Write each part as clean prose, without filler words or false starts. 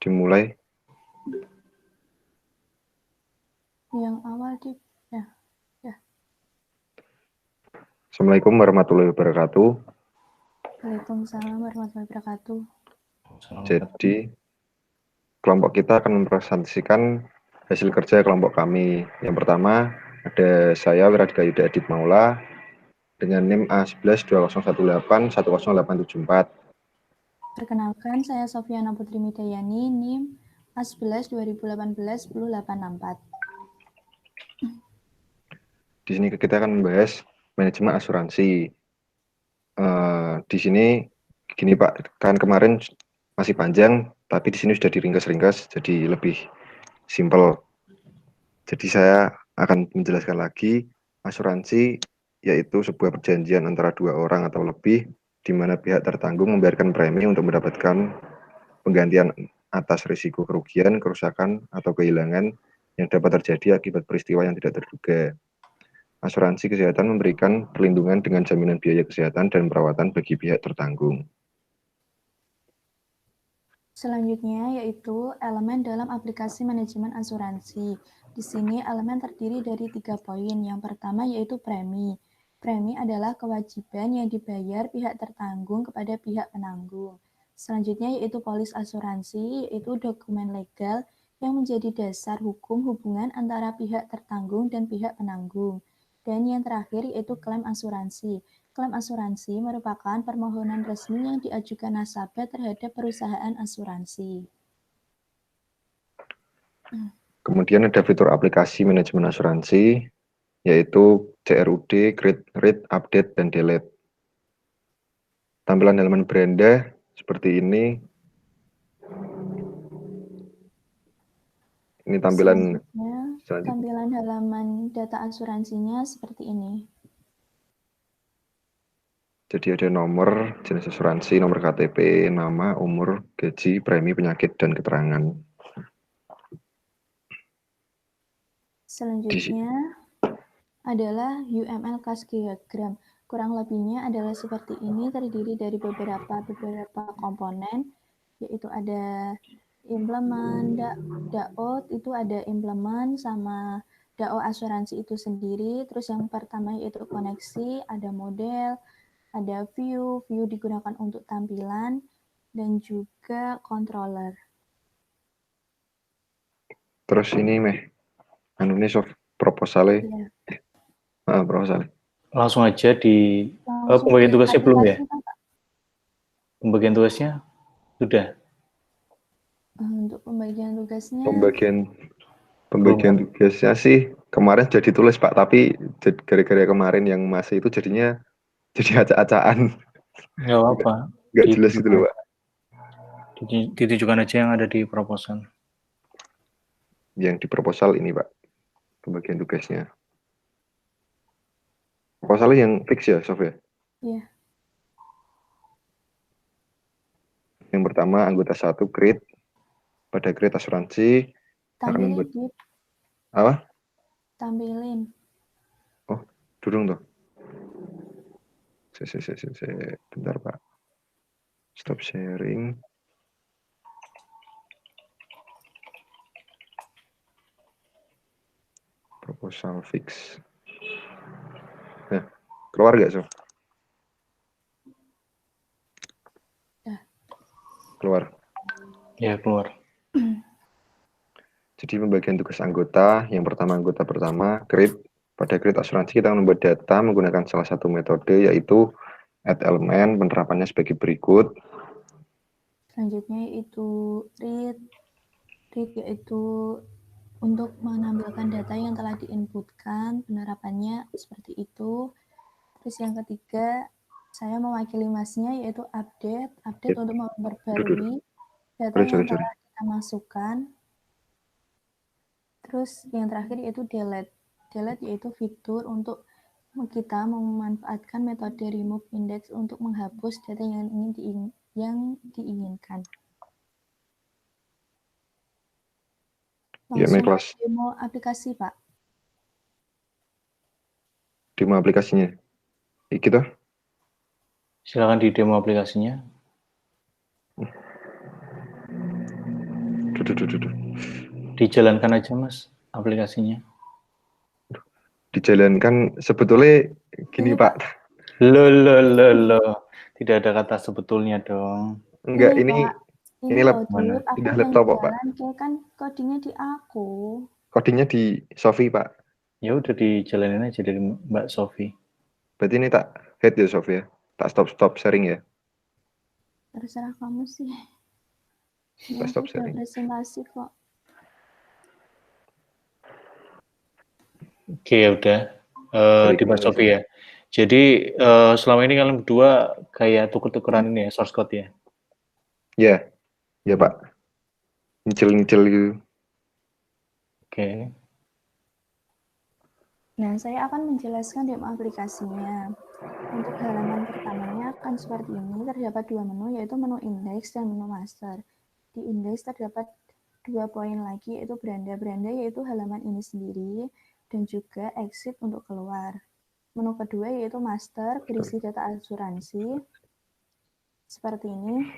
dimulai. Yang awal ya. Assalamualaikum warahmatullahi wabarakatuh. Waalaikumsalam warahmatullahi wabarakatuh. Jadi kelompok kita akan mempresentasikan hasil kerja kelompok kami. Yang pertama ada saya Wiradika Yuda Adit Maula dengan NIM A1120181084. Perkenalkan, saya Sofiana Putri Midayani, NIM A11 2018 10864. Di sini kita akan membahas manajemen asuransi. Di sini gini Pak, kan kemarin masih panjang, tapi di sini sudah diringkas-ringkas jadi lebih simpel. Jadi saya akan menjelaskan lagi, asuransi yaitu sebuah perjanjian antara dua orang atau lebih, di mana pihak tertanggung membayarkan premi untuk mendapatkan penggantian atas risiko kerugian, kerusakan, atau kehilangan yang dapat terjadi akibat peristiwa yang tidak terduga. Asuransi kesehatan memberikan perlindungan dengan jaminan biaya kesehatan dan perawatan bagi pihak tertanggung. Selanjutnya yaitu elemen dalam aplikasi manajemen asuransi. Di sini elemen terdiri dari 3 poin. Yang pertama yaitu premi. Premi adalah kewajiban yang dibayar pihak tertanggung kepada pihak penanggung. Selanjutnya yaitu polis asuransi, yaitu dokumen legal yang menjadi dasar hukum hubungan antara pihak tertanggung dan pihak penanggung. Dan yang terakhir yaitu klaim asuransi. Klaim asuransi merupakan permohonan resmi yang diajukan nasabah terhadap perusahaan asuransi. Kemudian ada fitur aplikasi manajemen asuransi, yaitu CRUD, Create, Read, Update, dan Delete. Tampilan halaman beranda seperti ini. Ini tampilan selanjutnya, tampilan halaman data asuransinya seperti ini. Jadi ada nomor, jenis asuransi, nomor KTP, nama, umur, gaji, premi, penyakit, dan keterangan. Selanjutnya adalah UML Cash Diagram. Kurang lebihnya adalah seperti ini, terdiri dari beberapa komponen, yaitu ada implement, DAO itu ada implement sama DAO asuransi itu sendiri. Terus yang pertama yaitu koneksi, ada model, ada view digunakan untuk tampilan, dan juga controller. Terus ini ini soft proposalnya. Ya. Proposalnya. Langsung aja di pembagian tugasnya belum ya? Pembagian tugasnya sudah. Untuk pembagian tugasnya. Pembagian tugasnya sih kemarin jadi tulis Pak, tapi gara-gara kemarin yang masih itu jadinya jadi acak-acakan. Nggak apa-apa. Nggak jelas gitu loh Pak. Ditujukan aja yang ada di proposal. Yang di proposal ini Pak, pembagian tugasnya. Proposalnya yang fix ya, Sof ya? Iya. Yang pertama anggota 1 create. Pada create asuransi akan membuat apa? Tampilin. Oh, durung toh. Bentar Pak. Stop sharing. Proposal fix. Nah, keluar nggak, Sof? Keluar. Ya, keluar. Jadi pembagian tugas anggota, yang pertama anggota pertama, create. Pada create asuransi kita akan membuat data menggunakan salah satu metode yaitu add elemen, penerapannya sebagai berikut. Selanjutnya yaitu read yaitu untuk menampilkan data yang telah diinputkan, penerapannya seperti itu. Terus yang ketiga, saya mewakili masnya yaitu update untuk memperbarui data yang telah kita masukkan. Terus yang terakhir yaitu delete yaitu fitur untuk kita memanfaatkan metode remove index untuk menghapus data yang diinginkan. Langsung demo aplikasi, Pak. Demo aplikasinya. Gitu. Silakan di demo aplikasinya. Duh. Dijalankan aja Mas aplikasinya. Dijalankan sebetulnya gini Ini, Pak. Loh. Tidak ada kata sebetulnya dong. Enggak, Pak, ini loh, Mana? Dip, aku pindah yang laptop kok Pak. jalan, kayak kan codingnya di aku. Codingnya di Sofi Pak. Ya udah dijalanin aja dari Mbak Sofi. Berarti ini tak head ya Sofi ya. Tak stop sharing ya. Terserah kamu sih. Ini Tak aku stop udah sharing. presentasi kok. Oke ya udah. Di Mbak Sharing Sofi ya. Jadi selama ini kalian berdua kayak tuker-tukeran ini ya source code ya. Ya Pak. Nyicil gitu. Oke. Nah, saya akan menjelaskan di aplikasinya. Untuk halaman pertamanya akan seperti ini, terdapat dua menu, yaitu menu index dan menu master. Di index terdapat 2 poin lagi, yaitu beranda. Beranda yaitu halaman ini sendiri, dan juga exit untuk keluar. Menu kedua yaitu master, berisi data asuransi. Seperti ini.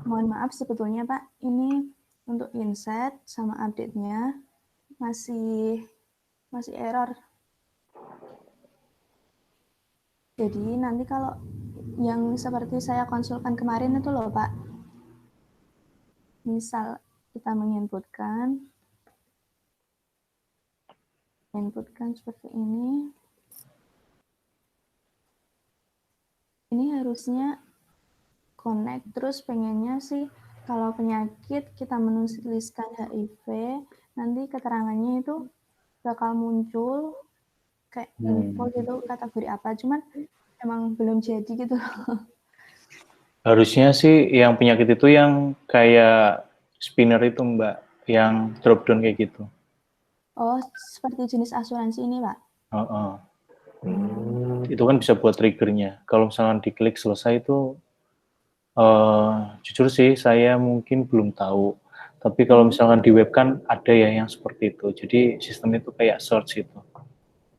Mohon maaf sebetulnya Pak, ini untuk inset sama update-nya masih error. Jadi nanti kalau yang seperti saya konsulkan kemarin itu loh Pak, misal kita menginputkan seperti ini harusnya connect, terus pengennya sih kalau penyakit kita menuliskan HIV, nanti keterangannya itu bakal muncul kayak info gitu, kategori apa, cuman emang belum jadi gitu. Harusnya sih yang penyakit itu yang kayak spinner itu Mbak, yang drop down kayak gitu. Oh, seperti jenis asuransi ini Pak? Itu kan bisa buat triggernya. Kalau misalnya diklik selesai itu, jujur sih saya mungkin belum tahu. Tapi kalau misalkan di web kan ada ya yang seperti itu. Jadi sistem itu kayak search itu.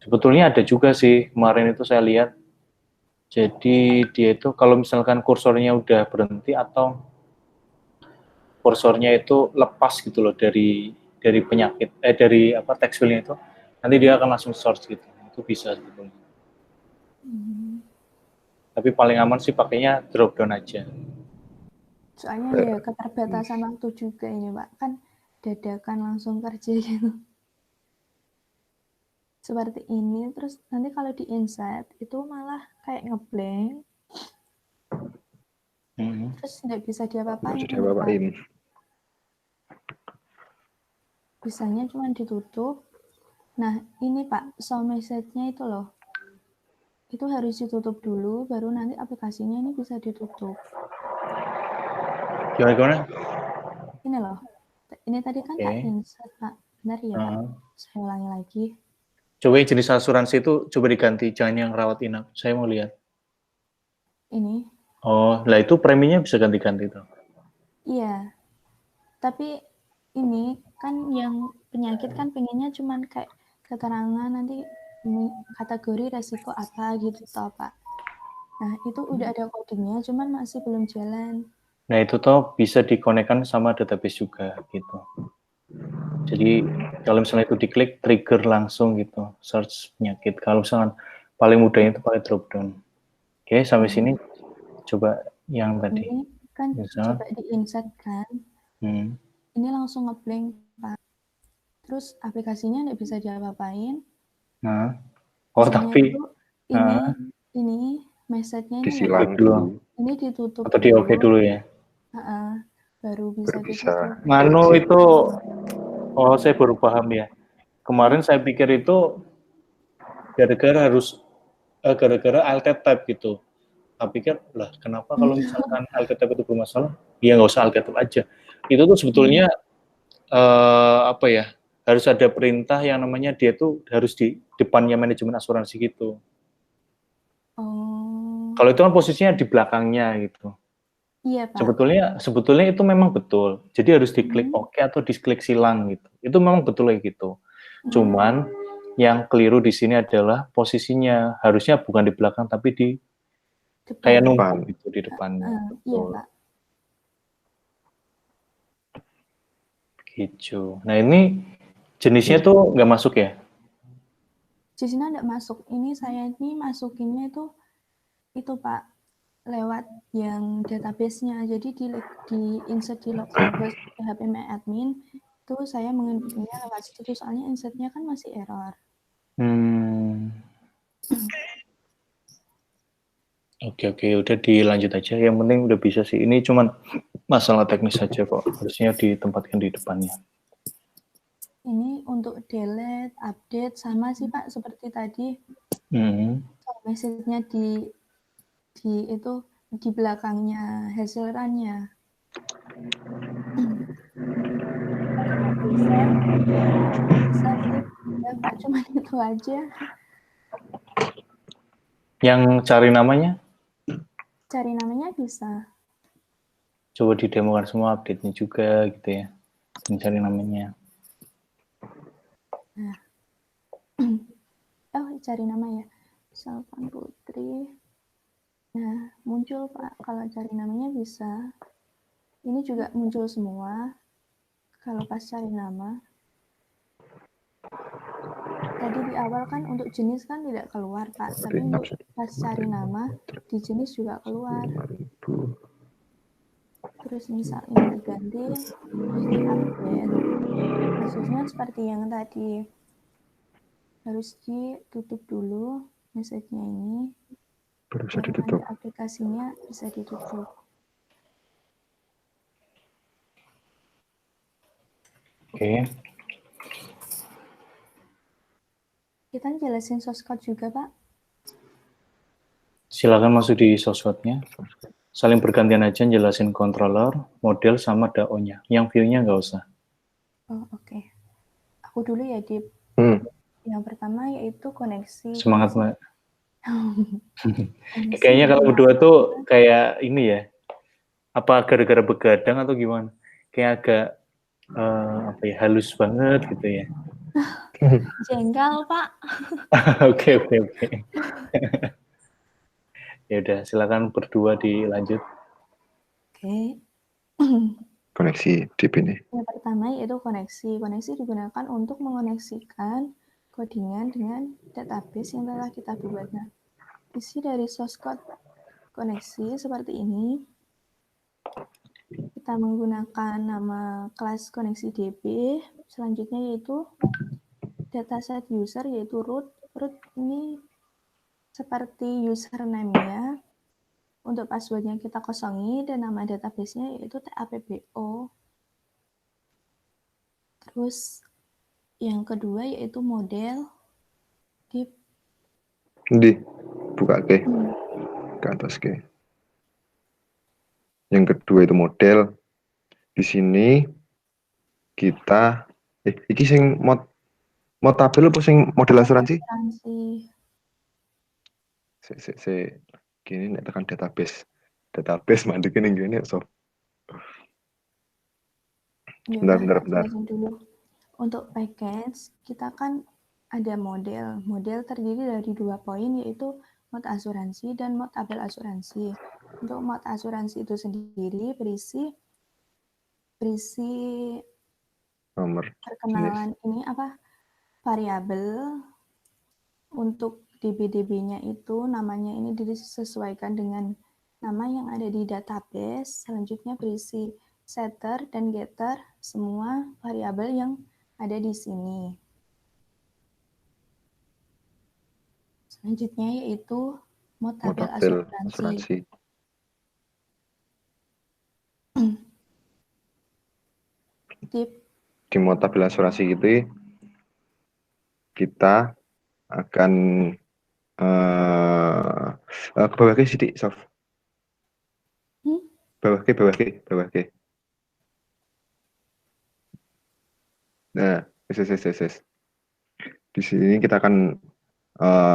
Sebetulnya ada juga sih, kemarin itu saya lihat. Jadi dia itu kalau misalkan kursornya udah berhenti atau kursornya itu lepas gitu loh dari penyakit, dari apa text field-nya itu, nanti dia akan langsung search gitu. Itu bisa sebetulnya. Tapi paling aman sih pakainya drop down aja. Soalnya ya keterbatasan waktu juga ini Pak, kan dadakan langsung kerja gitu. Seperti ini, terus nanti kalau di inset itu malah kayak ngeblank, terus nggak bisa diapa-apain. Bisanya cuma ditutup. Nah ini Pak, show message-nya itu loh, itu harus ditutup dulu, baru nanti aplikasinya ini bisa ditutup. Gimana? Ini loh, ini tadi kan tak insert Pak, benar ya Pak? Saya ulangi lagi. Coba yang jenis asuransi itu coba diganti, jangan yang rawat inap. Saya mau lihat. Ini. Oh, lah itu preminya bisa ganti-ganti tuh. Iya, tapi ini kan yang penyakit kan pengennya cuman kayak keterangan nanti kategori resiko apa gitu toh Pak. Nah itu udah ada codingnya, cuman masih belum jalan. Nah itu tuh bisa dikonekkan sama database juga gitu. Jadi kalau misalnya itu diklik trigger langsung gitu, search penyakit. Kalau misalnya paling mudahnya itu pakai drop down. Oke, sampai sini coba yang tadi. Ini kan Misal, coba di insert kan, ini langsung ngeblank Pak. Terus aplikasinya nggak bisa diapa-apain. Nah, tapi ini message-nya ini disilang dulu. Ini ditutup atau di oke dulu ya. Baru bisa ditutup. Nganu itu, oh saya baru paham ya. Kemarin saya pikir itu gara-gara alt tab gitu. Saya pikir lah kenapa kalau misalkan alt tab itu bermasalah, ya nggak usah alt tab aja. Itu tuh sebetulnya apa ya, harus ada perintah yang namanya dia tuh harus di depannya manajemen asuransi gitu. Kalau itu kan posisinya di belakangnya gitu. Iya Pak. Sebetulnya itu memang betul. Jadi harus diklik oke atau diklik silang gitu. Itu memang betul kayak gitu. Cuman yang keliru di sini adalah posisinya harusnya bukan di belakang tapi di depan. Kayak numpuk gitu di depannya. Iya Pak. hijau. Nah ini jenisnya tuh nggak masuk ya? Di sini nggak masuk. Ini saya ini masukinnya itu Pak, lewat yang database-nya. Jadi di insert di log service PHP My Admin itu saya menginputnya lewat situ, soalnya insertnya kan masih error. Oke, udah dilanjut aja. Yang penting udah bisa sih. Ini cuman masalah teknis saja kok. Harusnya ditempatkan di depannya. Ini untuk delete, update, sama sih Pak, seperti tadi. Message-nya di belakangnya hasil run-nya. Bisa sih. Ya Pak, cuma itu aja. Yang cari namanya? Cari namanya bisa. Coba didemokan semua update-nya juga gitu ya. Mencari namanya. Nah. Oh, cari nama ya. Salvan Putri. Nah, muncul Pak. Kalau cari namanya bisa. Ini juga muncul semua. Kalau pas cari nama. Tadi di awal kan untuk jenis kan tidak keluar Pak. Tapi untuk pas cari nama, di jenis juga keluar. Terus misal ini diganti, terus di-update. Kasusnya seperti yang tadi. Harus ditutup dulu message-nya ini. Baru bisa Baru ditutup. nanti aplikasinya bisa ditutup. Oke. Kita jelasin source code juga, Pak. Silakan masuk di source code-nya. Saling bergantian aja jelasin controller, model, sama DAO-nya. Yang view-nya nggak usah. Oh, oke. Aku dulu ya, Dip. Yang pertama yaitu koneksi. Semangat, Mbak. Koneksi Kayaknya kalau berdua tuh kayak ini ya. Apa gara-gara begadang atau gimana? Kayak agak apa ya, halus banget gitu ya. Jenggal, Pak. Oke. Ya udah, silakan berdua dilanjut. Oke. Koneksi DB ini. Yang pertama yaitu koneksi. Koneksi digunakan untuk mengoneksikan codingan dengan database yang telah kita buat. Nah, isi dari source code koneksi seperti ini. Kita menggunakan nama kelas koneksi DB. Selanjutnya yaitu dataset user, yaitu root. Root ini seperti username-nya. Untuk passwordnya kita kosongi, dan nama database-nya yaitu TAPBO. Terus yang kedua yaitu model. Buka ke atas ke. Yang kedua itu model. Di sini kita iki sing mod tabel apa sing model asuransi? Gini nek tekan database mandek ning gini so. Bentar. Dulu. Untuk package kita kan ada model. Model terdiri dari 2 poin, yaitu mod asuransi dan mod tabel asuransi. Untuk mod asuransi itu sendiri berisi nomor perkenalan jenis. Ini apa? Variabel. Untuk DB-DB-nya itu namanya ini disesuaikan dengan nama yang ada di database. Selanjutnya berisi setter dan getter, semua variabel yang ada di sini. Selanjutnya yaitu mod tabel asuransi. Di mod tabel asuransi gitu kita akan ke bawah ke sidik, Sof. Bawah ke. Nah, di sini kita akan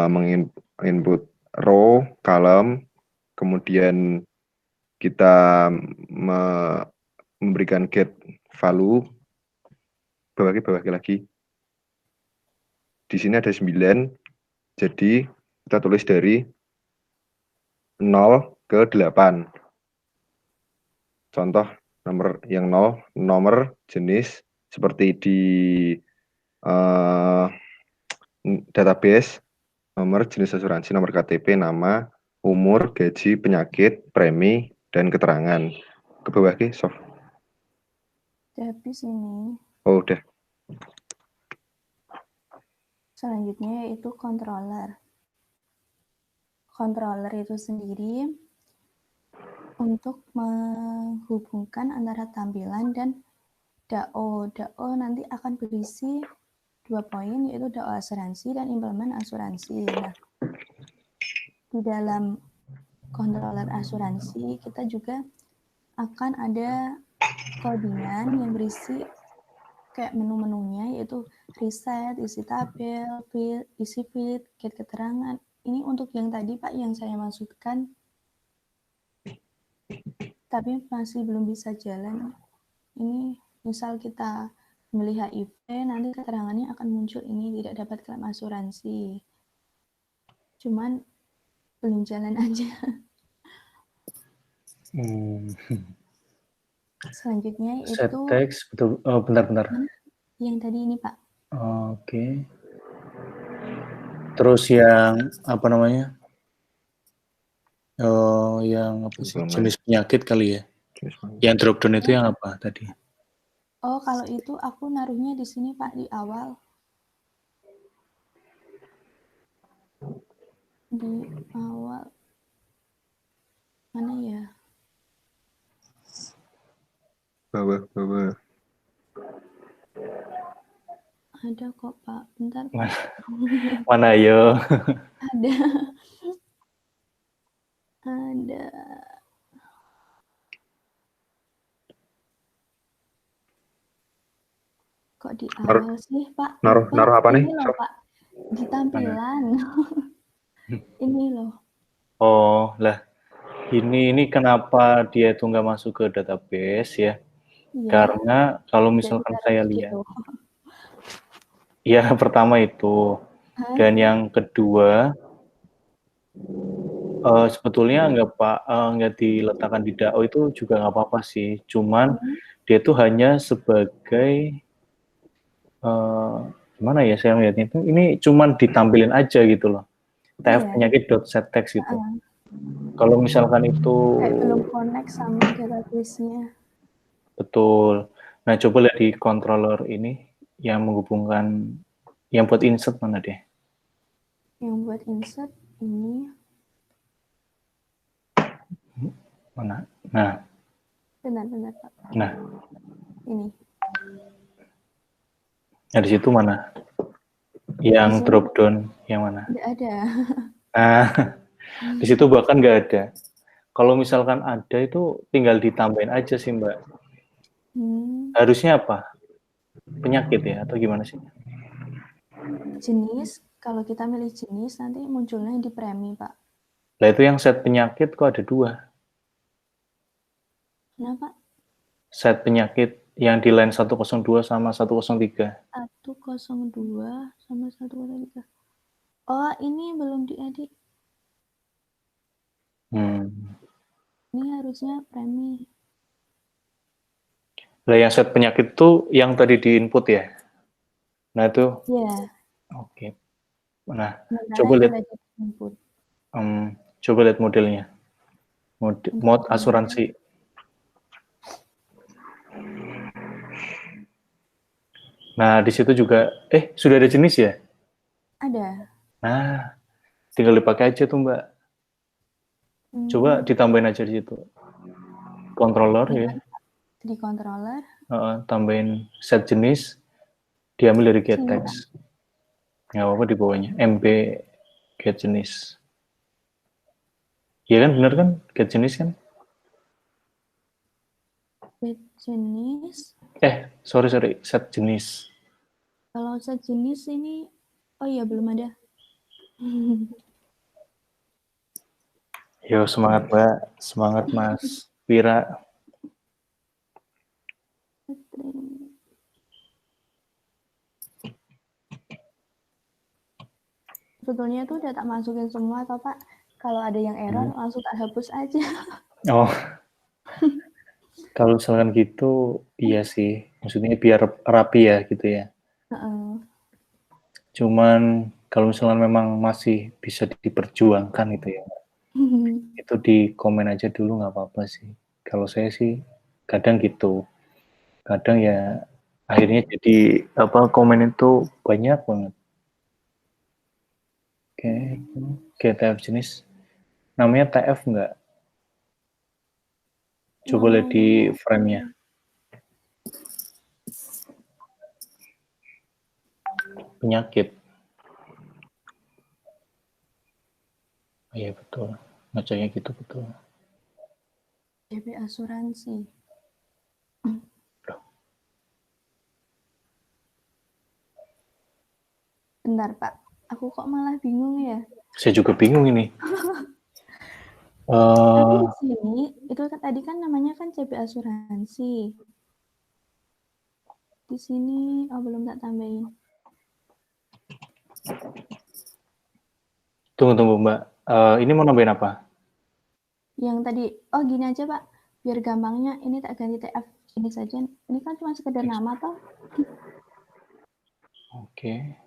menginput row, column, kemudian kita memberikan get value, bawah ke lagi. Di sini ada 9, jadi kita tulis dari 0 ke 8. Contoh nomor yang 0, nomor, jenis, seperti di database, nomor, jenis asuransi, nomor KTP, nama, umur, gaji, penyakit, premi, dan keterangan. Ke bawah ke, soft. Udah habis ini. Oh, udah. Selanjutnya yaitu controller. Controller itu sendiri untuk menghubungkan antara tampilan dan DAO. DAO nanti akan berisi 2 poin, yaitu DAO asuransi dan implemen asuransi. Nah, di dalam controller asuransi kita juga akan ada codingan yang berisi kayak menu-menunya, yaitu reset, isi tabel, isi feed, get keterangan. Ini untuk yang tadi Pak yang saya maksudkan, tapi masih belum bisa jalan. Ini misal kita melihat HIV, nanti keterangannya akan muncul ini tidak dapat klaim asuransi. Cuman belum jalan aja. Selanjutnya Set itu text, betul. Oh, bentar. yang tadi ini Pak. Oke. Terus yang apa namanya? Yang apa sih? Jenis penyakit kali ya? Yang drop down itu yang apa tadi? Oh, kalau itu aku naruhnya di sini Pak, di awal. Di awal. Mana ya? Bawah. Ada kok Pak, bentar Pak. Mana yo? Ada. Kok di awal sih Pak? Naruh apa nih? Ini loh Pak, di tampilan. Ini loh. Oh, lah. Ini kenapa dia itu nggak masuk ke database ya? Iya. Karena kalau misalkan saya lihat, ya pertama itu, dan yang kedua sebetulnya nggak diletakkan di DAO itu juga nggak apa-apa sih. Cuman dia itu hanya sebagai gimana ya saya melihatnya itu, ini cuman ditampilin aja gitu loh. TF penyakit.settext gitu. Kalau misalkan itu kayak belum connect sama database-nya. Betul. Nah, coba lihat di controller ini yang menghubungkan, yang buat insert mana deh? Yang buat insert ini. Mana? Nah. Benar Pak. Nah. Ini. Nah, di situ mana? Yang drop down yang mana? Tidak ada. Nah, di situ bahkan nggak ada. Kalau misalkan ada itu tinggal ditambahin aja sih Mbak. Harusnya apa? Penyakit ya atau gimana sih? Jenis, kalau kita milih jenis nanti munculnya di premi Pak. Nah itu yang set penyakit kok ada 2. Kenapa? Set penyakit yang di line 102 sama 103. 102 sama 103. Oh, ini belum diedit. Ini harusnya premi. Nah, yang set penyakit itu yang tadi di input ya? Nah, itu. Iya. Oke. Nah, coba lihat. Coba lihat modelnya. Mode asuransi. Nah, di situ juga, sudah ada jenis ya? Ada. Nah, tinggal dipakai aja tuh Mbak. Coba ditambahin aja di situ. Controller ya. Di controller. Tambahin set jenis, diambil dari get text. Nggak apa-apa di bawahnya. MB get jenis. Iya kan, benar kan? Get jenis kan? Get jenis. Sorry, set jenis. Kalau set jenis ini, oh iya belum ada. Yo, semangat Mbak, semangat Mas Wira. Sebetulnya tuh udah tak masukin semua atau Pak, kalau ada yang error langsung tak hapus aja. Oh, kalau misalkan gitu, iya sih. Maksudnya biar rapi ya gitu ya. Cuman kalau misalnya memang masih bisa diperjuangkan itu ya, itu di komen aja dulu nggak apa-apa sih. Kalau saya sih kadang gitu. Kadang ya akhirnya jadi apa komen itu banyak banget. Oke, TF jenis. Namanya TF nggak? Coba lihat di frame-nya. Penyakit. Iya betul. Bacanya gitu betul. CB asuransi. Bentar Pak, aku kok malah bingung ya? Saya juga bingung ini. Tapi di sini itu tadi kan namanya kan CB asuransi. Di sini belum tak tambahin. Tunggu Mbak. Ini mau nambahin apa? Yang tadi, gini aja Pak, biar gampangnya ini tak ganti TF ini saja. Ini kan cuma sekedar nama toh. Oke.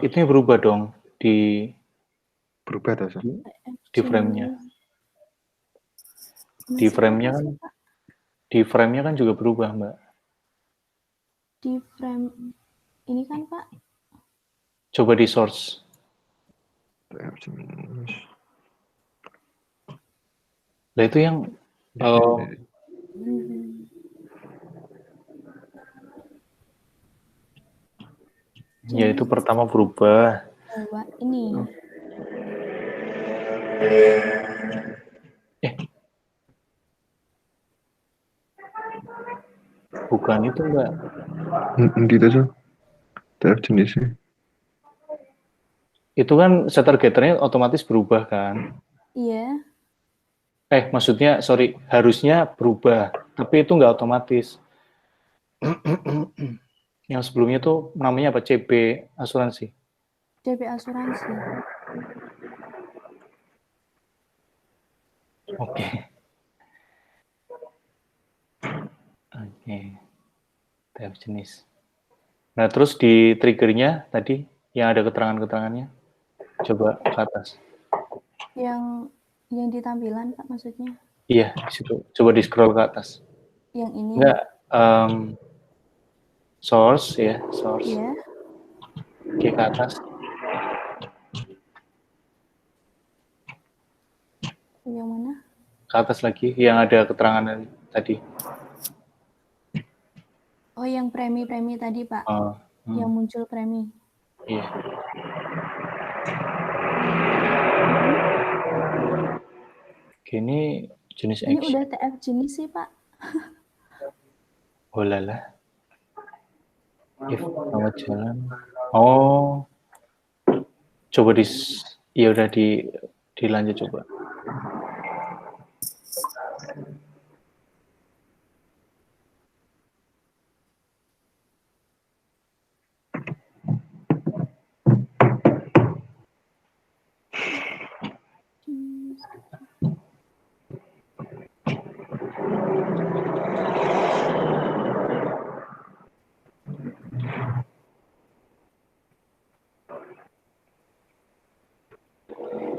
Itu yang berubah dong di Berubah tuh. Di frame-nya. Di frame-nya kan juga berubah, Mbak. Di frame ini kan Pak. Coba di source. Nah itu yang ya itu pertama berubah. Ini. Bukan itu Mbak. Gitu tuh. TF jenisnya. Itu kan setter getternya otomatis berubah kan? Iya. Maksudnya sorry, harusnya berubah, tapi itu nggak otomatis. Yang sebelumnya tuh namanya apa? CB asuransi. CB asuransi. Oke. TF jenis. Nah, terus di triggernya tadi yang ada keterangan-keterangannya, coba ke atas. Yang di tampilan Pak maksudnya? Iya, di situ. Coba di scroll ke atas. Yang ini? Enggak, source ya, source. Iya. Oke, ke atas. Yang mana? Ke atas lagi, yang ada keterangan tadi. Oh, yang premi tadi, Pak. Yang muncul premi. Iya. Oke, ini jenis ini action. Udah TF jenis sih, Pak. Oh lala. If nama jalan. Oh. Coba ya udah dilanjut coba.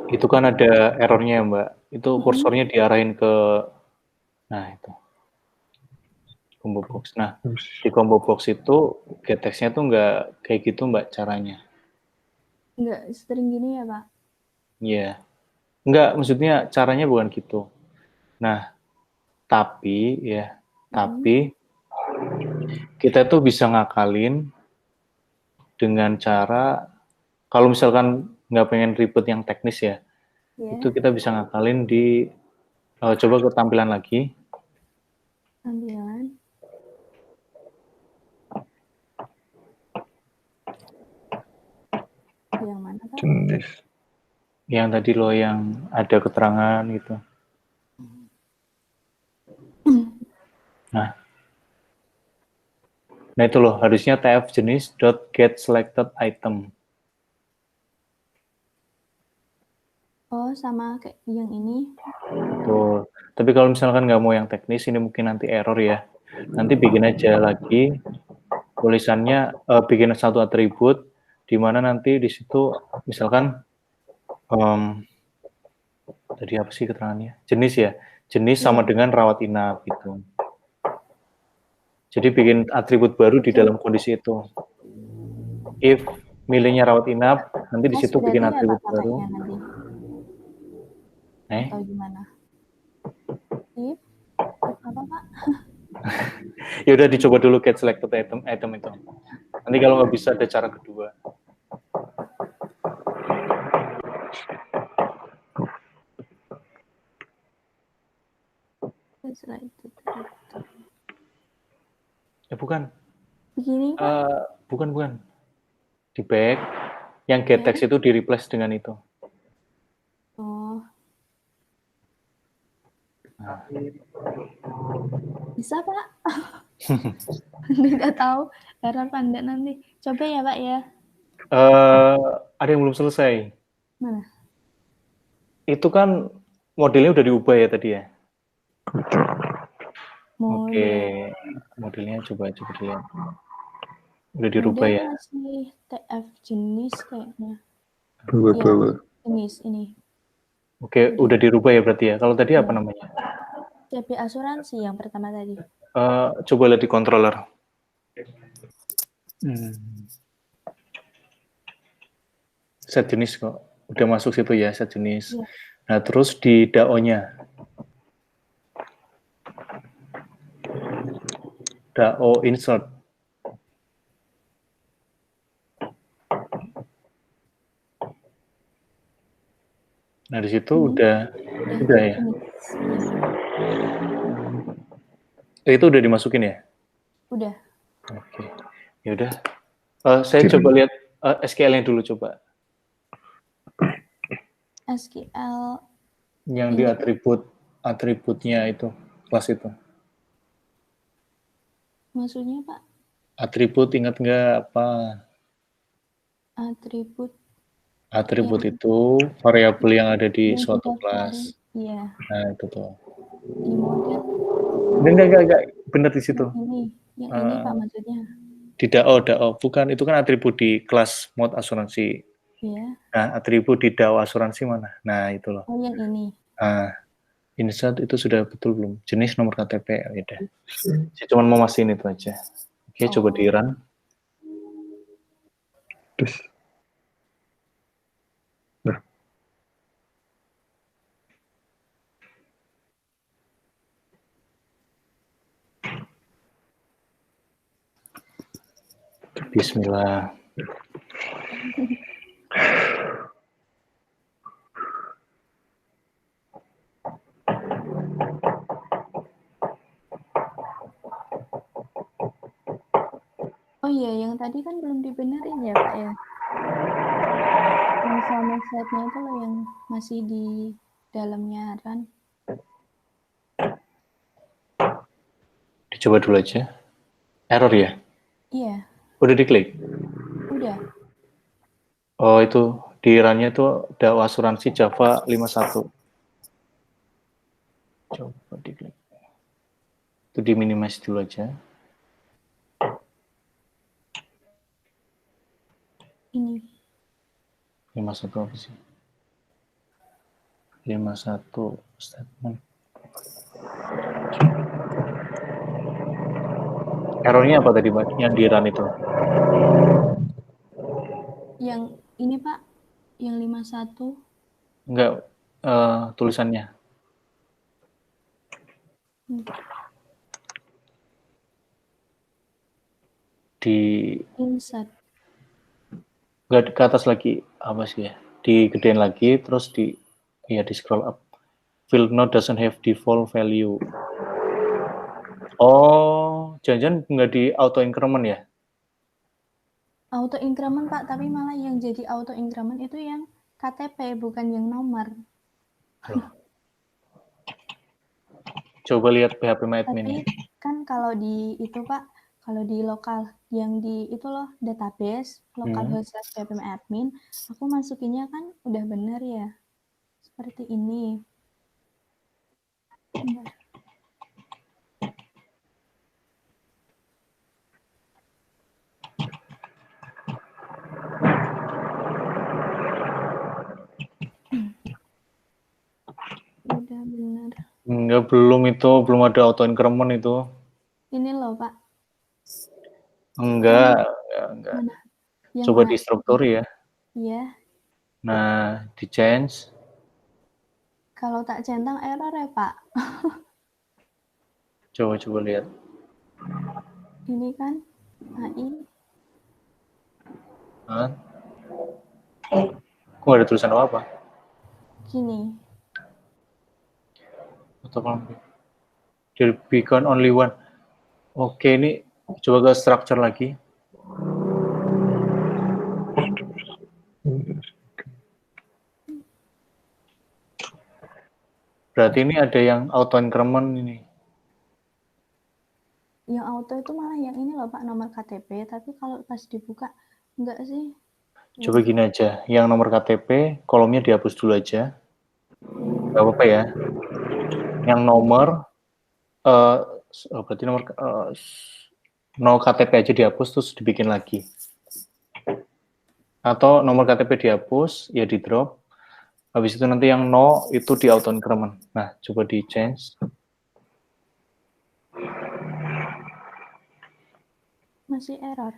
Itu kan ada errornya Mbak. Itu kursornya diarahin ke, nah itu, combo box. Nah, di combo box itu get text-nya tuh nggak kayak gitu Mbak caranya. Nggak sering gini ya Pak? Iya. Nggak, maksudnya caranya bukan gitu. Nah, tapi kita tuh bisa ngakalin dengan cara, kalau misalkan nggak pengen ribet yang teknis ya, itu kita bisa ngakalin di, coba ke tampilan lagi. Tampilan. Yang mana Pak? Jenis. Yang tadi loh yang ada keterangan gitu. Nah itu loh, harusnya tf jenis .get selected item. Oh, sama kayak yang ini. Betul. Tapi kalau misalkan nggak mau yang teknis, ini mungkin nanti error ya. Nanti bikin aja lagi tulisannya, bikin satu atribut di mana nanti di situ misalkan tadi apa sih keterangannya? Jenis ya, jenis sama dengan rawat inap gitu. Jadi bikin atribut baru di dalam kondisi itu. If milihnya rawat inap, nanti di situ bikin atribut baru. Nanti. Atau gimana? If apa Pak? Ya udah dicoba dulu get selected item itu. Nanti kalau nggak bisa ada cara kedua. Ya bukan. Begini Pak? Bukan. Di back, yang get text itu di replace dengan itu. Oh. Nah. Bisa Pak? Tidak tahu error enggak nanti. Coba ya Pak ya. Ada yang belum selesai. Mana? Itu kan modelnya udah diubah ya tadi ya. Oke, modelnya coba dilihat. Udah dirubah ya. Masih TF jenis kayaknya. Bawa. Jenis ini. Oke, udah dirubah ya berarti ya. Kalau tadi apa namanya? CP asuransi yang pertama tadi. Coba lihat di controller. Set jenis kok. Udah masuk situ ya, set jenis. Ya. Nah, terus di DAO-nya. DAO insert. Nah, di situ udah ya. Itu udah dimasukin ya? Udah. Oke. Ya udah. Saya coba lihat SQL-nya dulu coba. SQL yang di atributnya itu, kelas itu. Maksudnya Pak? Atribut ingat nggak apa? Atribut itu variabel yang ada di suatu kelas. Iya. Nah, itu tuh. Di model. Enggak, benar di situ. Yang ini Pak maksudnya. Di DAO, bukan, itu kan atribut di kelas mod asuransi. Iya. Nah, atribut di DAO asuransi mana? Nah, itu loh. Oh, yang ini. Insert itu sudah betul belum? Jenis nomor KTP, ya udah. Saya cuma mau mastiin itu aja. Oke, coba di run. Terus. Nah. Bismillah. Oh iya, yang tadi kan belum dibenerin ya Pak ya? Yang sama setnya itu loh yang masih di dalamnya run. Dicoba dulu aja. Error ya? Iya. Udah diklik? Udah. Oh, itu di run-nya tuh DAO asuransi Java 51. Coba diklik. Itu di minimize dulu aja. Ini. 51 apa sih? 51 statement. Errornya apa tadi, Pak? Yang di run itu? Yang ini, Pak. Yang 51. Enggak, tulisannya. Di insert. Enggak, ke atas lagi. Apa sih ya? Digedein lagi, terus di scroll up. Field node doesn't have default value. Oh, jangan-jangan nggak di auto increment ya? Auto increment Pak, tapi malah yang jadi auto increment itu yang KTP, bukan yang nomor. Coba lihat PHP admin. Tapi kan kalau di itu Pak, kalau di lokal yang di itu loh database localhost PHP admin, aku masukinnya kan udah bener ya. Seperti ini. Bentar. Enggak, belum itu, belum ada auto increment itu. Ini loh, Pak. Enggak, enggak. Mana? Yang Coba mana? di struktur ya. Iya. Nah, di change. Kalau tak centang error ya, Pak. Coba lihat. Ini kan AI. Hah? Kok ada tulisan apa? Gini. Atau there beacon only one. Oke, ini coba ke structure lagi. Berarti ini ada yang auto increment ini. Yang auto itu malah yang ini loh, Pak, nomor KTP. Tapi kalau pas dibuka, enggak sih. Coba gini aja, yang nomor KTP, kolomnya dihapus dulu aja. Gak apa-apa ya. Yang nomor, berarti nomor 0 KTP aja dihapus, terus dibikin lagi. Atau nomor KTP dihapus, ya di drop. Habis itu nanti yang no, itu di auto increment. Nah, coba di change. Masih error.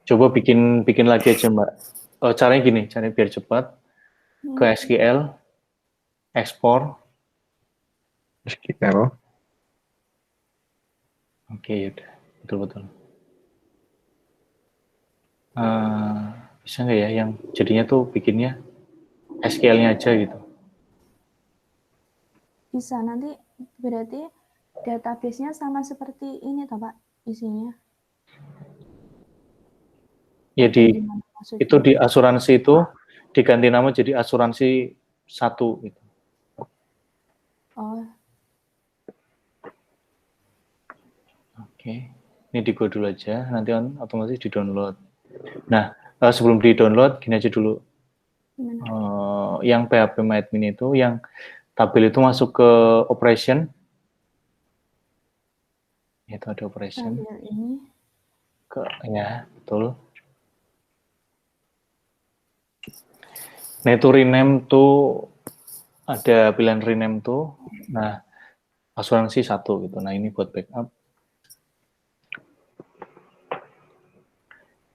Coba bikin lagi aja, Mbak. Caranya gini, caranya biar cepat. Ke SQL, ekspor. SQL. Oke, yaudah. Betul-betul. Bisa nggak ya yang jadinya tuh bikinnya SQL-nya aja gitu? Bisa, nanti berarti database-nya sama seperti ini toh, Pak, isinya. Ya itu di asuransi itu diganti nama jadi asuransi 1 gitu. Oh. Oke. Ini di go dulu aja, nanti otomatis di-download. Nah, sebelum di-download, gini aja dulu. Yang PHP MyAdmin itu, yang tabel itu masuk ke operation. Itu ada operation. Tabel ini. Ya, betul. Nah, itu rename tuh, ada pilihan rename tuh. Nah, asuransi 1 gitu. Nah, ini buat backup.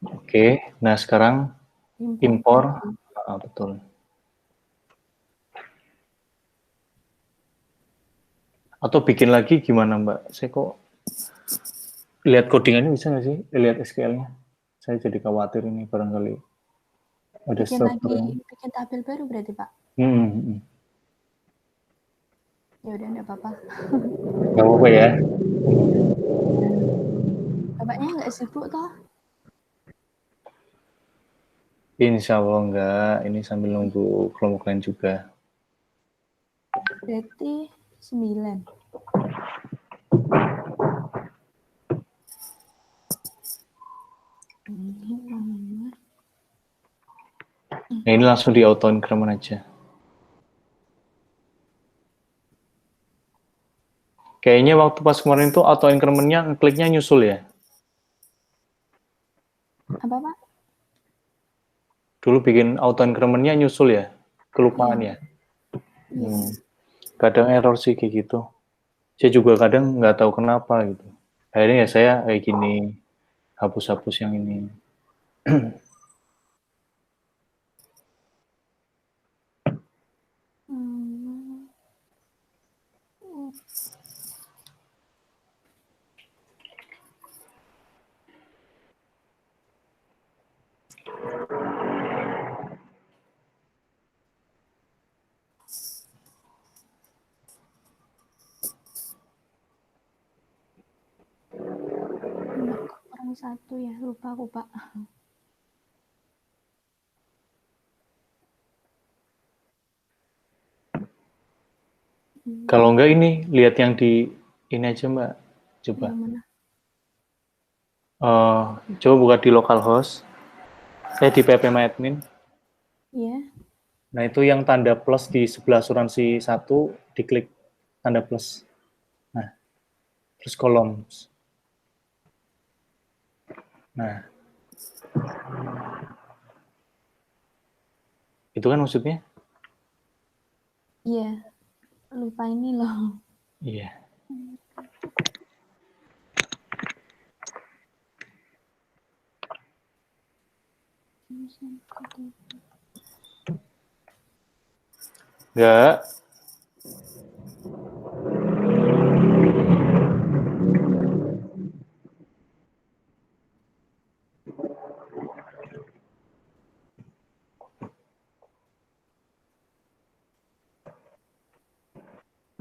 Oke, nah sekarang impor. Betul. Atau bikin lagi gimana, Mbak? Saya kok lihat codingannya bisa nggak sih? Lihat SQL-nya. Saya jadi khawatir ini barangkali ada bikin tabel baru berarti, Pak? Ya udah, enggak apa-apa. Nggak apa-apa ya. Bapaknya nggak sibuk toh? Insya Allah enggak. Ini sambil nunggu kelompok lain juga. Berarti 9. Nah, ini langsung di auto increment aja. Kayaknya waktu pas kemarin itu auto increment-nya kliknya nyusul ya. Apa, Pak? Dulu bikin auto increment-nya nyusul ya. Kelupaan ya. Kadang error sih kayak gitu. Saya juga kadang nggak tahu kenapa gitu. Akhirnya ya saya kayak gini, hapus-hapus yang ini. Kurang 1 ya, lupa aku, Pak. Kalau enggak ini, lihat yang di ini aja, Mbak. Coba. Yang mana? Coba buka di localhost. Di phpMyAdmin. Iya. Nah, itu yang tanda plus di sebelah asuransi 1, diklik tanda plus. Nah, terus kolom. Nah, Itu kan maksudnya? Iya, lupa ini loh. Iya. Enggak.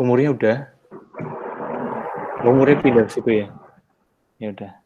Umurnya udah? Umurnya pindah ke situ ya? Ya udah.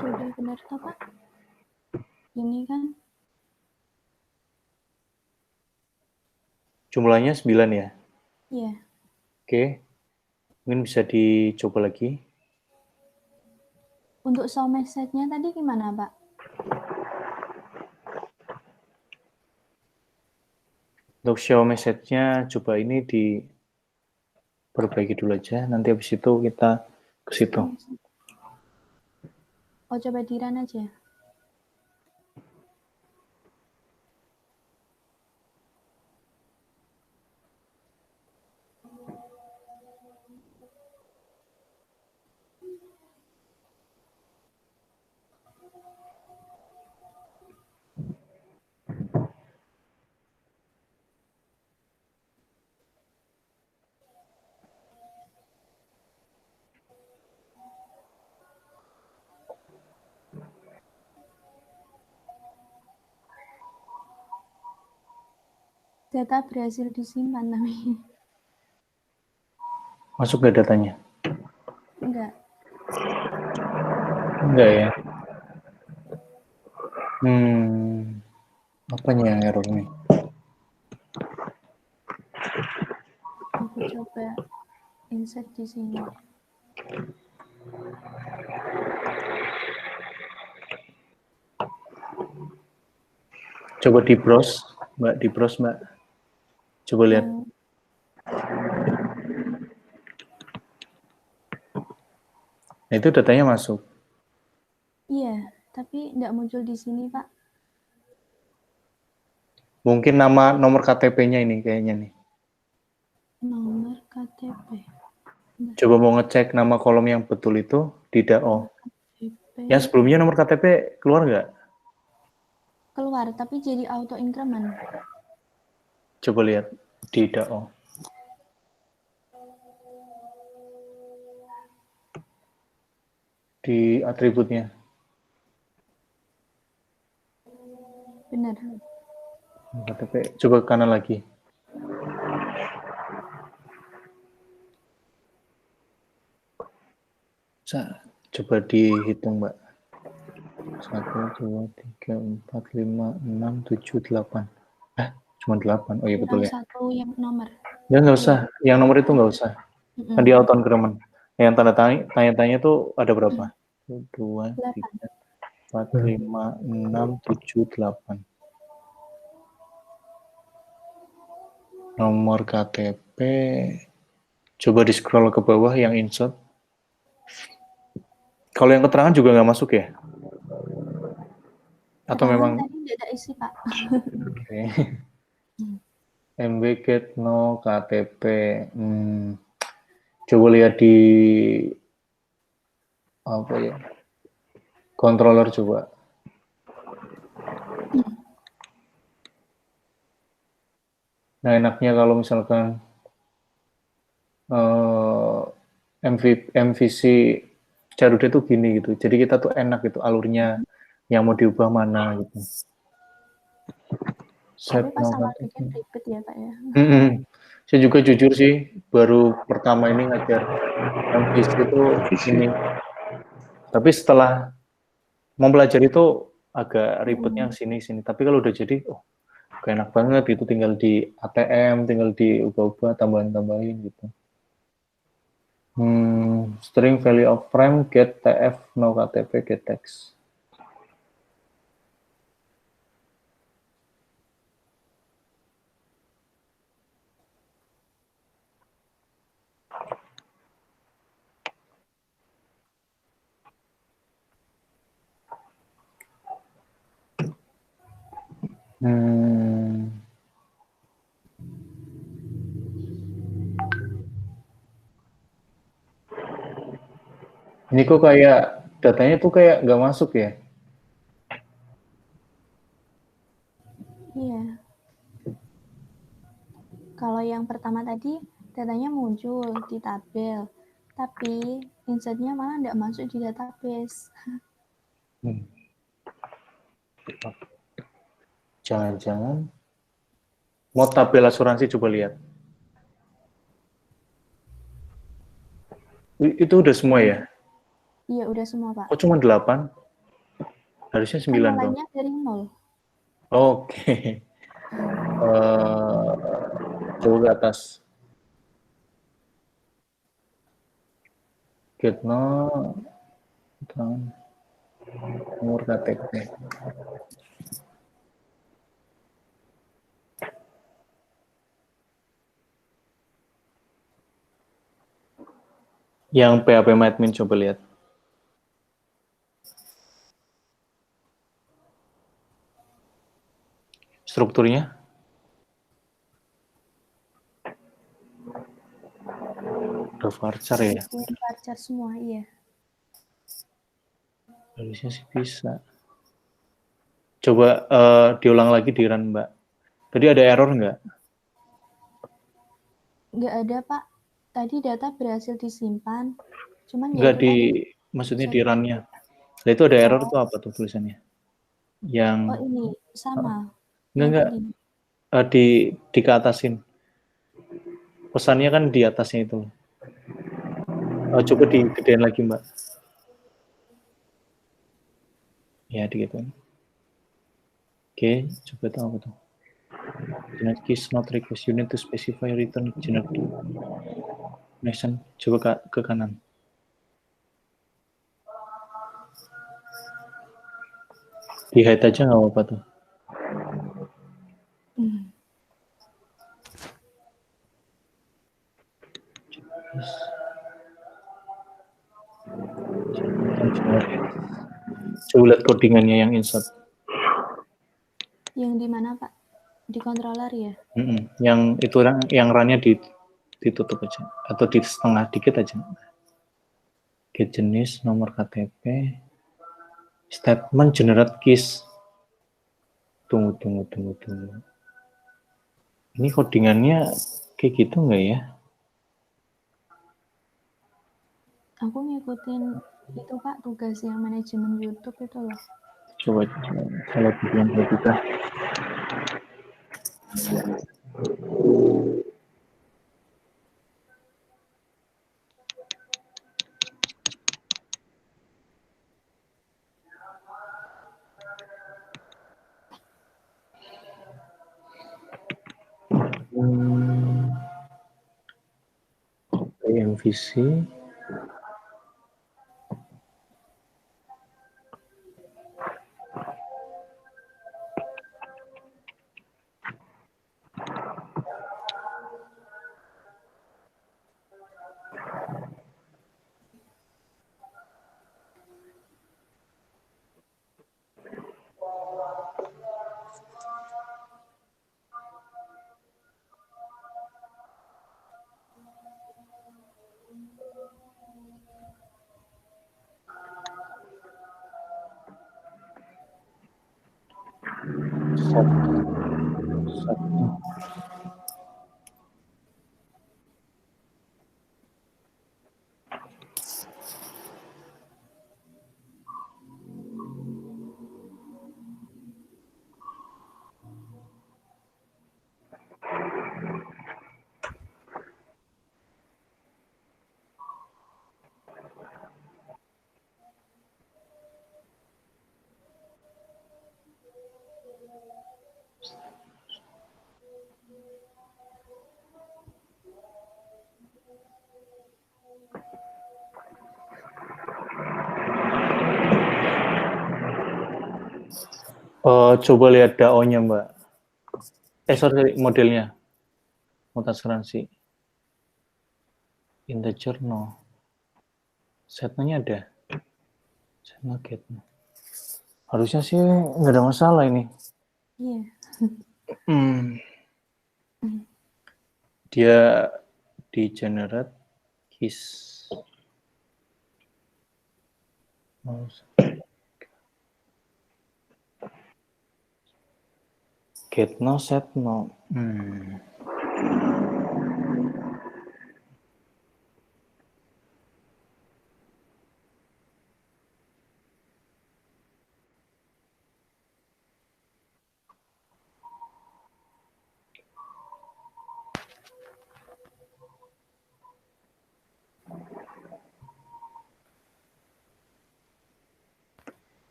Sudah benar toh, Pak? Ini kan Jumlahnya 9 ya? iya. Oke. Mungkin bisa dicoba lagi. Untuk show message-nya tadi gimana, Pak? Untuk show message-nya coba ini diperbaiki dulu aja. Nanti habis itu kita ke situ. Oh, coba di run aja. Data berhasil disimpan tapi Masuk ke datanya? enggak. Enggak ya? Apanya yang error nih? Aku coba insert di sini. Coba di browse, Mbak. Di browse, Mbak. Coba lihat. Nah, itu datanya masuk. Iya, tapi enggak muncul di sini, Pak. Mungkin nomor KTP-nya ini kayaknya nih. Nomor KTP. Coba mau ngecek nama kolom yang betul itu di DAO. KTP. Yang sebelumnya nomor KTP keluar nggak? Keluar, tapi jadi auto increment. Coba lihat di DAO. Di atributnya. Benar. KTP. Coba ke kanan lagi. Coba dihitung, Mbak. 1, 2, 3, 4, 5, 6, 7, 8. Cuma 8. Oh iya betul ya. Satu yang nomor. Ya nggak usah. Yang nomor itu nggak usah. Kan di auto increment. Yang tanya-tanya itu ada berapa? 2, 3, 4, 5, 6, 7, 8. Nomor KTP. Coba di scroll ke bawah yang insert. Kalau yang keterangan juga nggak masuk ya? Atau Keterangan memang tadi tidak ada isi, Pak. Oke. MB get no KTP. Coba lihat di apa ya? Controller coba. Nah, enaknya kalau misalkan MVC Garuda itu gini gitu. Jadi kita tuh enak gitu alurnya yang mau diubah mana gitu. Tapi Set pas no awal bikin ribet ya Pak ya. Saya juga jujur sih baru pertama ini ngajar MVC itu ini. Tapi setelah mempelajari itu agak ribetnya sini. Tapi kalau udah jadi, oh, enak banget gitu. Tinggal di ATM, tinggal diubah-ubah, tambahin-tambahin gitu. String value of frame, get TF, no KTP, get text. Ini kok kayak datanya tuh kayak nggak masuk ya? Iya. Kalau yang pertama tadi datanya muncul di tabel, tapi insertnya malah nggak masuk di database. Jangan-jangan mau tabel asuransi coba lihat. Itu udah semua ya? Iya, udah semua, Pak. Kok cuma 8? Harusnya 9 Kan dong. mulainya dari 0. Oke. Coba ke atas. Get no, nomor KTP. Yang PHP admin coba lihat. Strukturnya. Udah varchar ya? Varchar semua, iya. Harusnya sih bisa. Coba diulang lagi di run, Mbak. Tadi ada error nggak? Nggak ada, Pak. Tadi data berhasil disimpan, cuman Nggak ya itu tadi. maksudnya di run-nya. Nah, itu ada error tuh apa tuh tulisannya? Yang Oh ini, sama. enggak. Di keatasin. Pesannya kan di atasnya itu. Coba digedein lagi, Mbak. Ya, digituin. Oke, coba tahu apa tuh. Generate keys not request. You need to specify return generate. Next, coba ke kanan. Di hide aja nggak apa-apa tuh. Coba lihat codingannya yang insert. Yang di mana, Pak? Di controller ya? Yang itu yang runnya ditutup aja atau di setengah dikit aja. Get jenis, nomor KTP, statement generate keys. Tunggu. Ini codingannya kayak gitu nggak ya? Aku ngikutin itu, Pak, tugas yang manajemen YouTube itu loh. Coba kalau bikin kita. MVC. Coba lihat DAO-nya, Mbak. Sorry, modelnya. Mutu asuransi. Integer no. Setnya ada. Setnya get. Harusnya sih nggak ada masalah ini. Iya. Dia di generate keys. Get no, set no.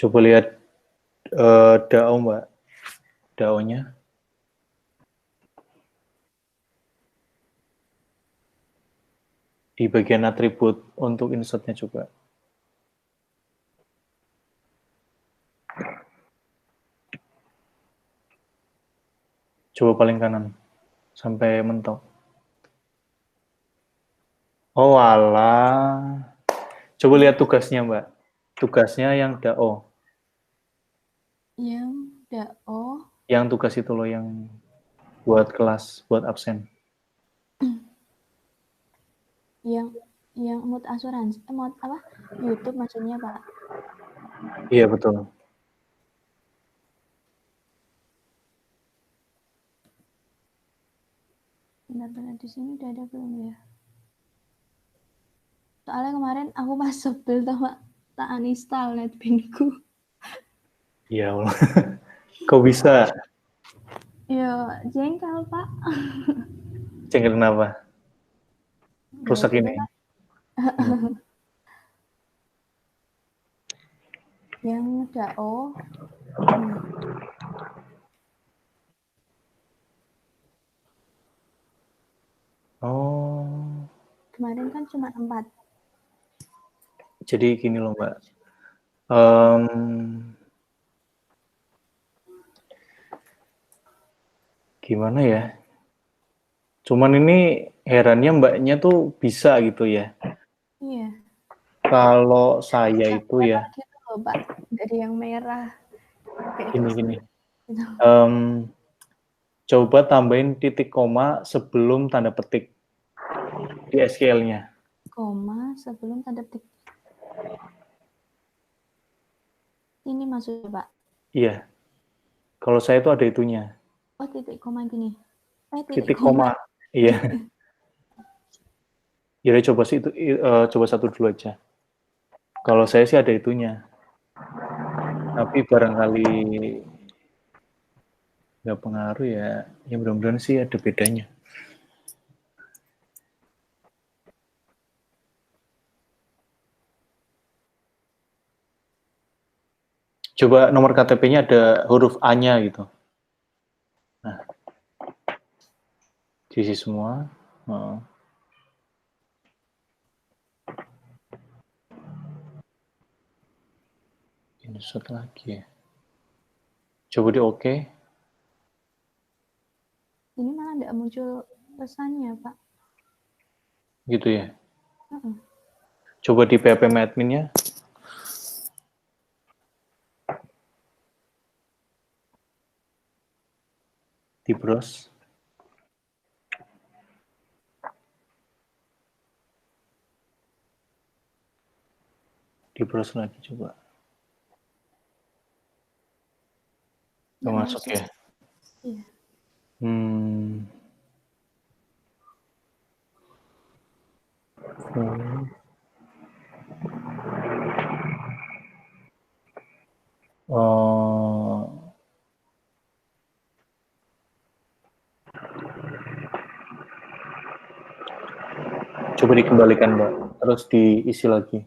Coba lihat DAO, Mbak. DAO-nya. Di bagian atribut untuk insert-nya juga. Coba paling kanan. Sampai mentok. Oh, alah. Coba lihat tugasnya, Mbak. Tugasnya yang DAO. Yang DAO. Yang tugas itu loh, yang buat kelas, buat absen. Yang mood asuransi, mood apa? YouTube maksudnya, Pak? Iya, betul. Benar-benar di sini udah ada belum ya? Soalnya kemarin aku pas sebel sama tak uninstall NetBeanku. Ya Allah. Kok bisa? Ya, jengkel, Pak. Jengkel kenapa? Rusak Ya, ini. Yang DAO. Oh. Kemarin kan cuma 4. Jadi gini loh, Mbak. Gimana ya? Cuman ini herannya Mbaknya tuh bisa gitu ya. Iya. Kalau saya itu ya. Gitu loh, Pak. Dari yang merah. Gini. Coba tambahin titik koma sebelum tanda petik di SQL-nya. Koma sebelum tanda petik. Ini maksudnya, Pak? Iya. Kalau saya itu ada itunya. Oh, titik koma gini. Titik koma. Iya. Ya coba sih itu coba satu dulu aja. Kalau saya sih ada itunya. Tapi barangkali nggak pengaruh ya. Ya mudah-mudahan sih ada bedanya. Coba nomor KTP-nya ada huruf A-nya gitu. Nah, diisi semua. Insert lagi ya. Coba di oke. Ini malah nggak muncul pesannya, Pak. Gitu ya. Coba di PHP admin-nya. Di browse. Di browse lagi coba. Nggak masuk ya? Iya. Coba dikembalikan, Mbak. Terus diisi lagi.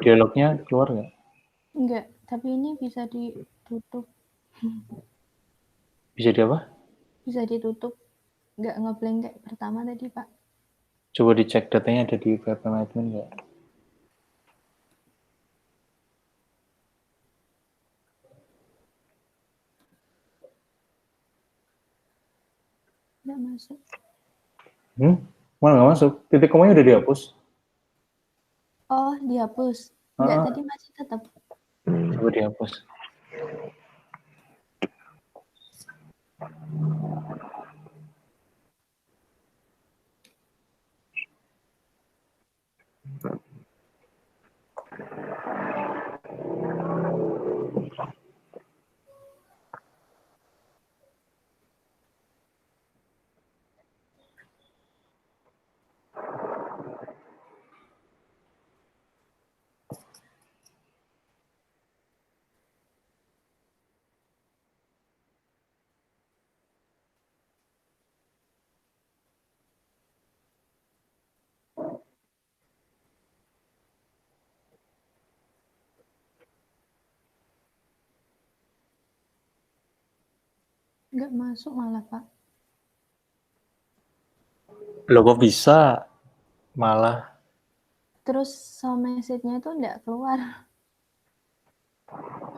dialognya keluar nggak? Enggak, tapi ini bisa ditutup. Bisa di apa? Bisa ditutup. Enggak ngeblank kayak pertama tadi, Pak. Coba dicek datanya ada di web management nggak? Enggak masuk. Malah nggak masuk. Titik komanya udah dihapus. Oh, dihapus. Enggak, Ah, tadi masih tetap. coba dihapus. Enggak masuk malah, Pak. Loh kok bisa? Malah. Terus sama message-nya itu enggak keluar.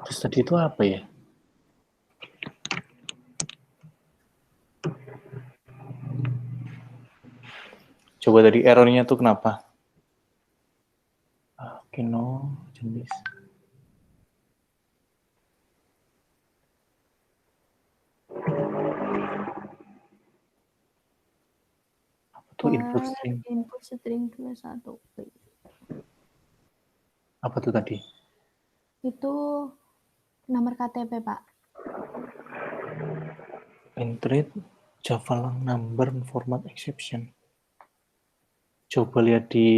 Terus tadi itu apa ya? Coba tadi errornya tuh kenapa? Oke, no, jenis. Apa tuh input string? Input string 21. Apa tuh tadi? Itu nomor KTP, Pak. Entry Java lang number format exception. Coba lihat di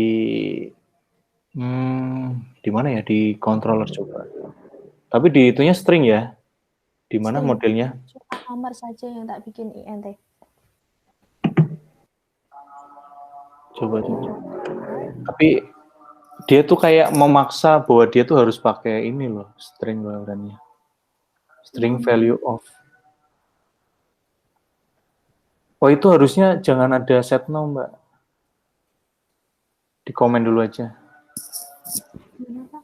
mana ya, di controller coba. Tapi di itunya string ya. Di mana String. modelnya? Cuma nomor saja yang tak bikin INT. Coba. Tapi dia tuh kayak memaksa bahwa dia tuh harus pakai ini loh, string barannya. String value of. Oh, itu harusnya jangan ada set now, Mbak. Di komen dulu aja. Gimana, Pak?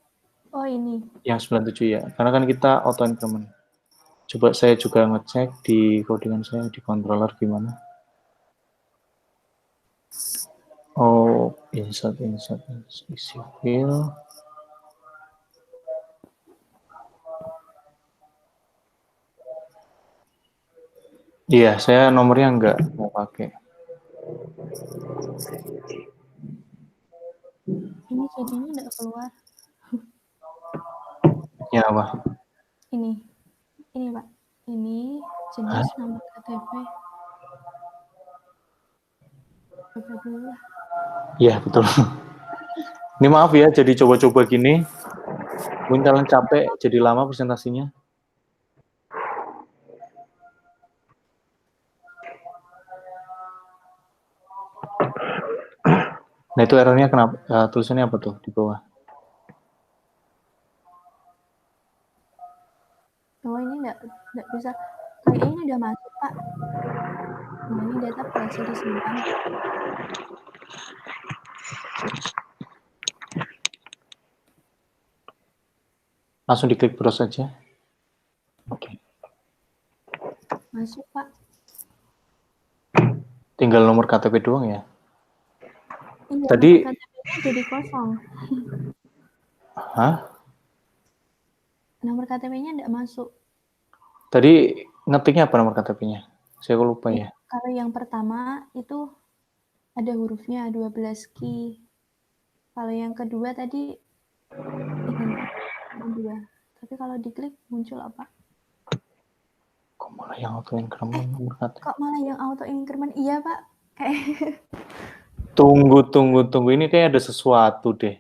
Oh, ini. Yang 97 ya. Karena kan kita auto increment. Coba saya juga ngecek di codingan saya di controller gimana. Oh, insert isi fill. Iya, saya nomornya enggak mau pakai. Ini jadinya enggak keluar. Ya apa? Ini, Pak. Ini jenis nomor KTP. Coba dulu lah. Iya, betul. Ini maaf ya, jadi coba-coba gini. Mungkin kalian capek, jadi lama presentasinya. Nah, itu errornya kenapa? Tulisannya apa tuh di bawah? Oh, ini enggak bisa. Kayaknya ini udah masuk, Pak. Nah, ini data berhasil disimpan. Langsung diklik browse aja. Oke. Masuk, Pak. Tinggal nomor KTP doang ya? Iya, Tadi, nomor KTP-nya jadi kosong. hah? Nomor KTP-nya enggak masuk. Tadi ngetiknya apa nomor KTP-nya? Saya lupa ya. Kalau yang pertama itu ada hurufnya 12 key. Kalau yang kedua tadi ini 2. Tapi kalau diklik muncul apa? Kok malah yang auto increment nomor KTP? Kok malah yang auto increment? Iya, Pak. Kayak Tunggu. Ini kayak ada sesuatu deh.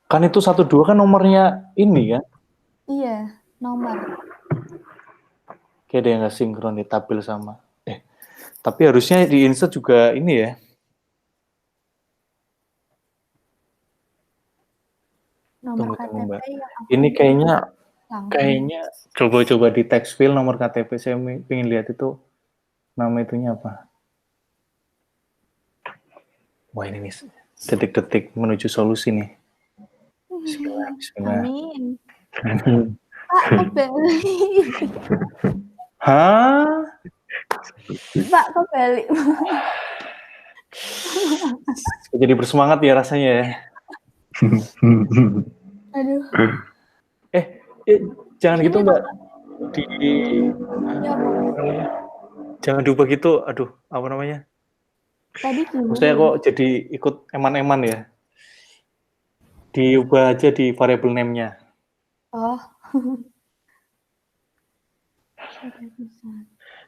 Kan itu 12 kan nomornya ini kan? iya, nomor. Kayak ada yang nggak sinkron di tabel sama. Tapi harusnya di insert juga ini ya. anu, Mbak. KTP yang Ini langsung. kayaknya coba di text field nomor KTP, saya pengen lihat itu nama itunya apa. Wah, ini nih detik-detik menuju solusi nih. Bismillah, bismillah. Amin. Amin. Pak, kebalik. Hah? Pak, kebalik. Jadi bersemangat ya rasanya ya. Aduh. Jangan Gini, gitu, Mbak. Ya, Pak. Jangan diubah gitu. Aduh, apa namanya? Tadi gini. Saya kok jadi ikut eman-eman ya. Diubah aja di variable name-nya. Oh.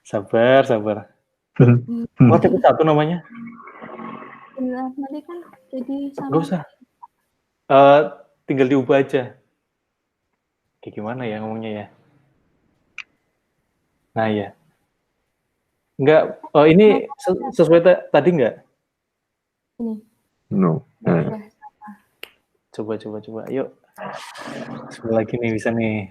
Sabar. Oh, tapi satu namanya. Nanti kan jadi sama. Nggak usah. Tinggal diubah aja. Kayak gimana ya ngomongnya ya? Nah ya. Enggak, ini sesuai tadi enggak? Ini. No. Coba. Yuk. Sebelah lagi nih bisa nih.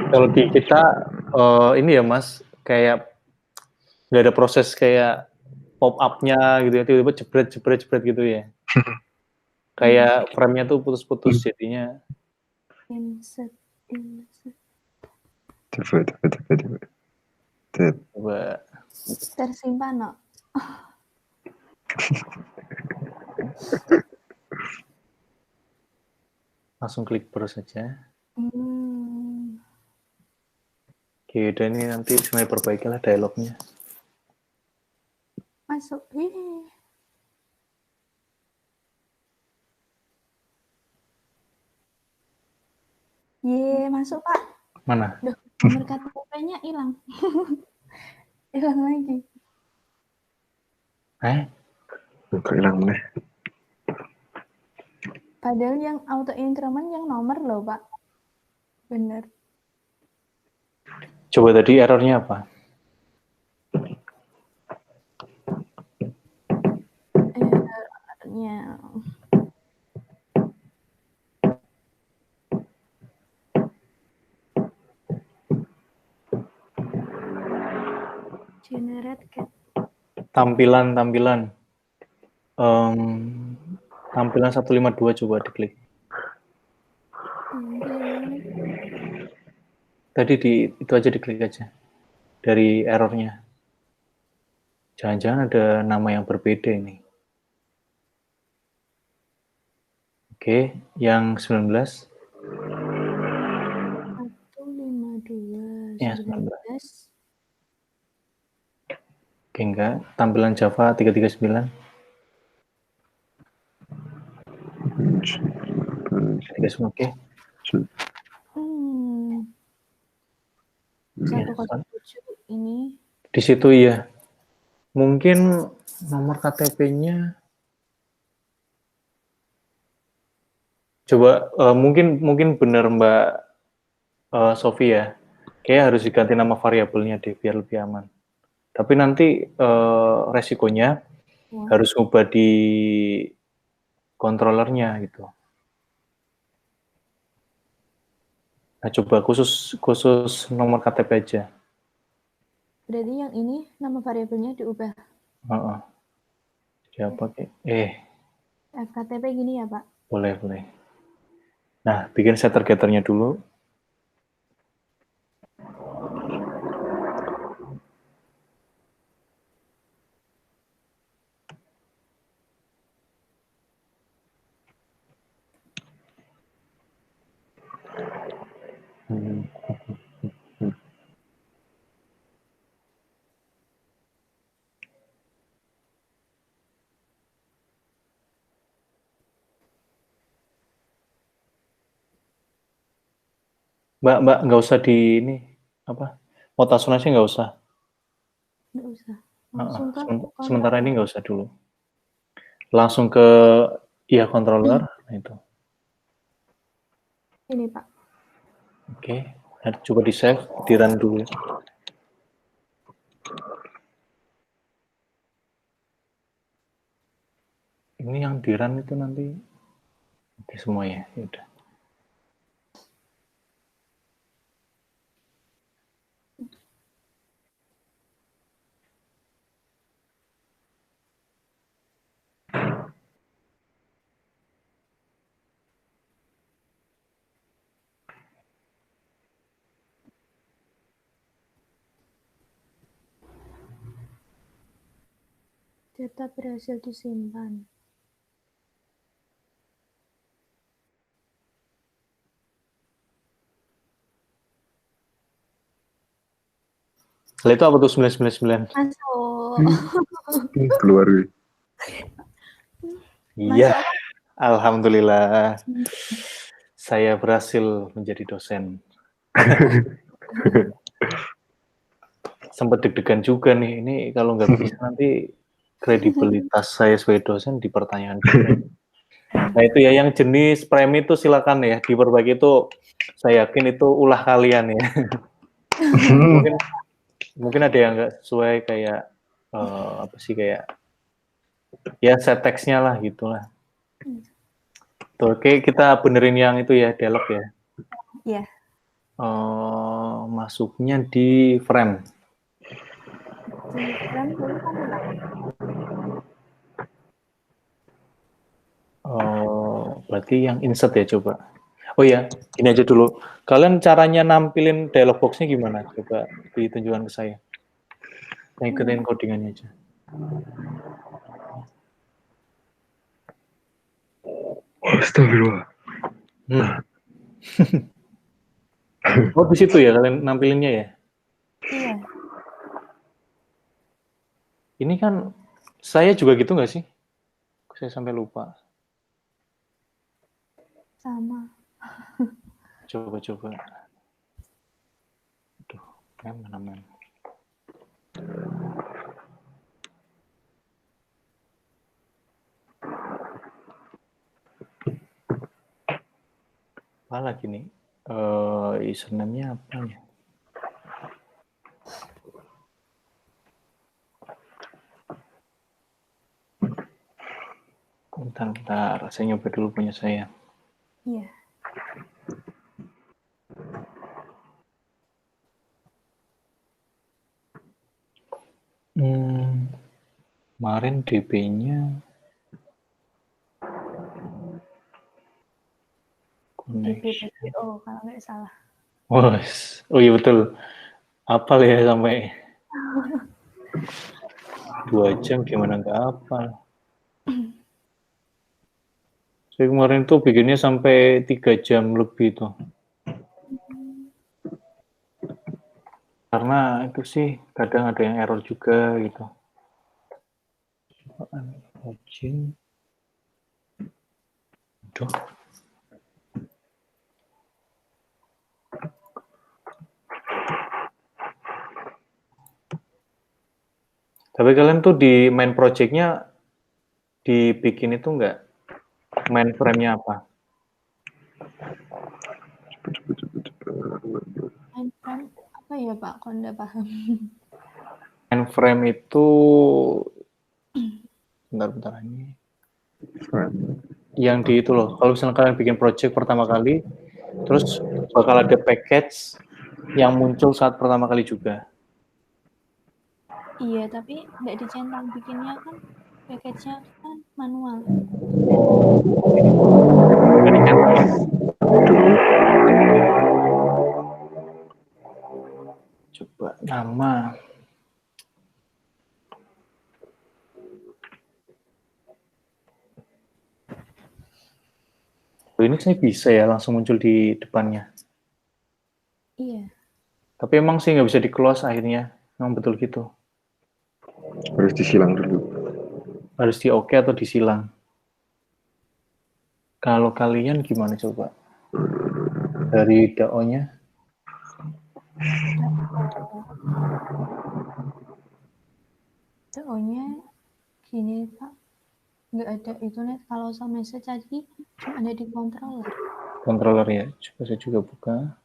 Kalau di kita ini ya Mas, kayak nggak ada proses kayak pop up-nya gitu ya, tiba-tiba jebret gitu ya. Kayak frame-nya tuh putus-putus jadinya. Insert. Coba. Tersimpan, no? Langsung klik browse saja. Oke, udah ini nanti semuanya perbaikilah dialognya. Masuk. Masuk, Pak. Mana? Duh, nomor KTP-nya hilang. Hilang lagi. Kok hilang nih? Padahal yang auto increment yang nomor loh, Pak. Bener. Coba tadi errornya apa? Errornya. Generate get. Tampilan. Tampilan 152 coba diklik. Tadi itu aja diklik aja. Dari errornya. Jangan-jangan ada nama yang berbeda ini. Oke, yang 19. 152. Ya, 19. Oke, enggak. Tampilan Java 339. Oke. 107 ini. Di situ ya. Mungkin nomor KTP-nya. Coba mungkin benar Mbak Sofi ya. Kayaknya harus diganti nama variabelnya deh biar lebih aman. Tapi nanti resikonya harus ubah di controllernya gitu. Nah, coba khusus nomor KTP aja. Berarti yang ini nama variabelnya diubah. Jadi apa kayak? FKTP gini ya, Pak? Boleh. Nah, bikin setter getternya dulu. Mbak nggak usah di ini apa? Mode asuransi nggak usah. Nggak usah. Langsung ke sementara ini nggak usah dulu. Langsung ke controller. Nah itu. Ini, Pak. Oke. Coba di save, di run dulu. Ini yang di run itu nanti oke semua ya, udah. Data berhasil disimpan. Setelah itu apa tuh 999? Masuk. Keluar gue. Iya, Masuk. alhamdulillah. Saya berhasil menjadi dosen. Sempat deg-degan juga nih, ini kalau nggak bisa nanti kredibilitas saya sebagai dosen dipertanyakan juga. Nah itu ya, yang jenis premi itu silakan ya, diperbaiki itu, saya yakin itu ulah kalian ya. mungkin ada yang nggak sesuai kayak, apa sih, kayak, ya set text-nya lah gitulah. Tuh, oke, kita benerin yang itu ya, dialog ya. Iya. Masuknya di frame. Di frame dulu kan udah. Berarti yang insert ya, coba. Oh ya, ini aja dulu. Kalian caranya nampilin dialog box-nya gimana? Coba ditunjukkan ke saya. Saya ikutin codingannya aja. Astagfirullah. Oh, di situ ya kalian nampilinnya ya? Iya. Ini kan saya juga gitu nggak sih? Saya sampai lupa. Sama. Coba. Aduh, mana. Apa lagi nih? Username-nya apa ya? Bentar. Saya nyoba dulu punya saya. Iya. Kemarin DP-nya DPPO kalau nggak salah. Oh iya betul. Apal ya sampai 2 jam gimana nggak apal. Saya kemarin tuh bikinnya sampai 3 jam lebih tuh. Karena itu sih kadang ada yang error juga gitu. Login. Aduh. Tapi kalian tuh di main project-nya dibikin itu nggak? Main frame-nya apa? Main frame apa ya Pak? Kalau nggak paham. Main frame itu bentar ini. Yang di itu loh, kalau misalnya kalian bikin project pertama kali, terus bakal ada package yang muncul saat pertama kali juga. Iya, tapi nggak dicentang bikinnya kan, package-nya kan manual. Nggak dicentang ya? Coba nama. Ini saya bisa ya langsung muncul di depannya. Iya. Tapi emang sih nggak bisa di close akhirnya. Emang betul gitu. Harus disilang dulu. Harus di oke atau disilang. Kalau kalian gimana coba? Dari DAO-nya? DAO-nya gini Pak, nggak ada itu nih. Kalau sama message tadi cuma ada di controller. Controller ya. Coba saya juga buka.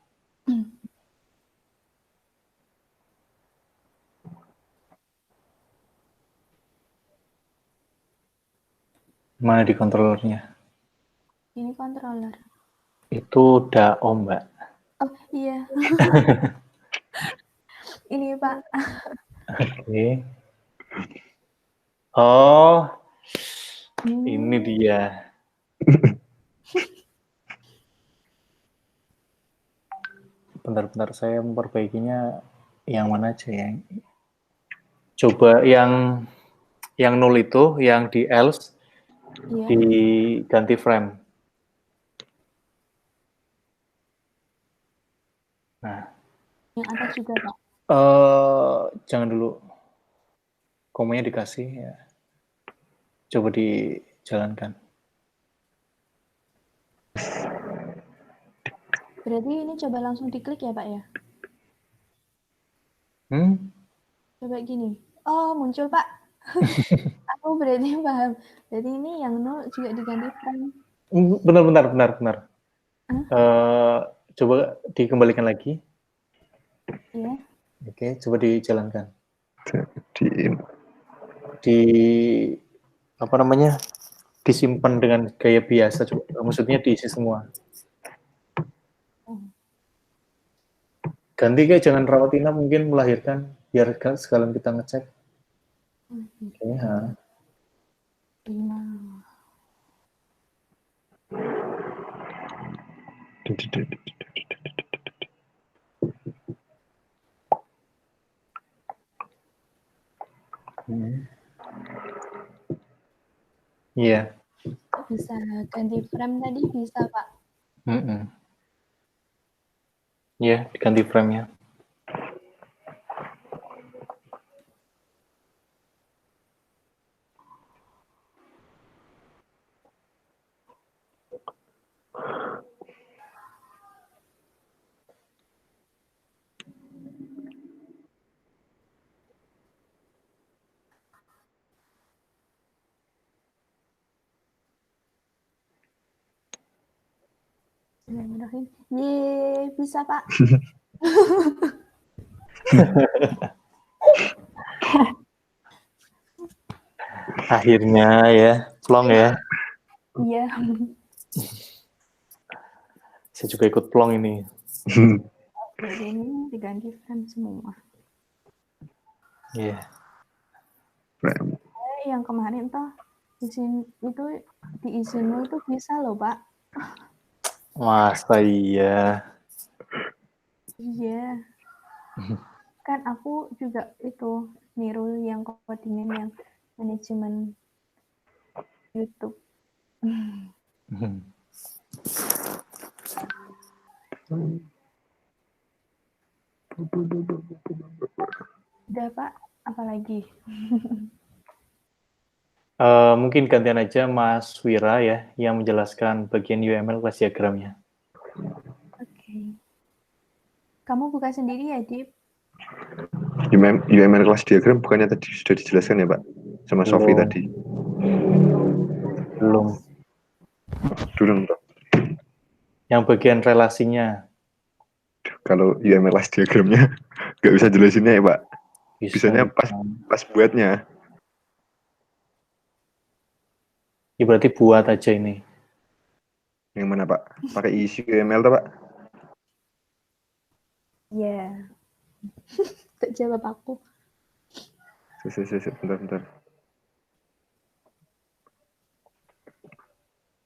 Mana di controllernya? Ini controller. Itu DAO, Mbak. Oh iya. Ini Pak. Oke. Oh, ini Hmm. dia. Bentar-bentar saya memperbaikinya yang mana aja ya? Coba yang 0 itu, yang di else, Iya. diganti frame. Nah, Yang atas juga Pak. jangan dulu. Komennya dikasih ya. Coba dijalankan. Berarti ini coba langsung diklik ya Pak ya? Coba gini. Oh muncul Pak. Aku berarti paham. Berarti ini yang 0 juga diganti frame. Benar. Hah? Coba dikembalikan lagi. Iya. Oke, coba dijalankan. Di Apa namanya? Disimpan dengan gaya biasa. Coba. Maksudnya diisi semua. Ganti kayak jangan rawat inap mungkin melahirkan. Biar sekalian kita ngecek. Oke, ha. 5. Iya. Bisa ganti frame tadi bisa Pak. Iya, diganti frame-nya. Bismillahirrahmanirrahim. Yeay, bisa Pak. Akhirnya ya, plong ya. Iya. Saya juga ikut plong ini. Berarti ini diganti frame semua. Iya. Yang kemarin toh izin itu diizin itu bisa loh Pak. Masa iya. Iya. Kan aku juga itu niru yang codingan yang manajemen YouTube. Udah Pak, apalagi? Mungkin gantian aja Mas Wira ya, yang menjelaskan bagian UML class diagramnya. Oke. Kamu buka sendiri ya, Dip? UML kelas diagram bukannya tadi sudah dijelaskan ya Pak sama Sofi tadi? Belum. Belum Pak. Yang bagian relasinya. Kalau UML kelas diagramnya nggak bisa jelasinnya ya Pak? Bisanya pas buatnya. Ya berarti buat aja ini. Yang mana Pak? Pakai isi UML tuh Pak? Iya. Tak jawab aku. Bentar.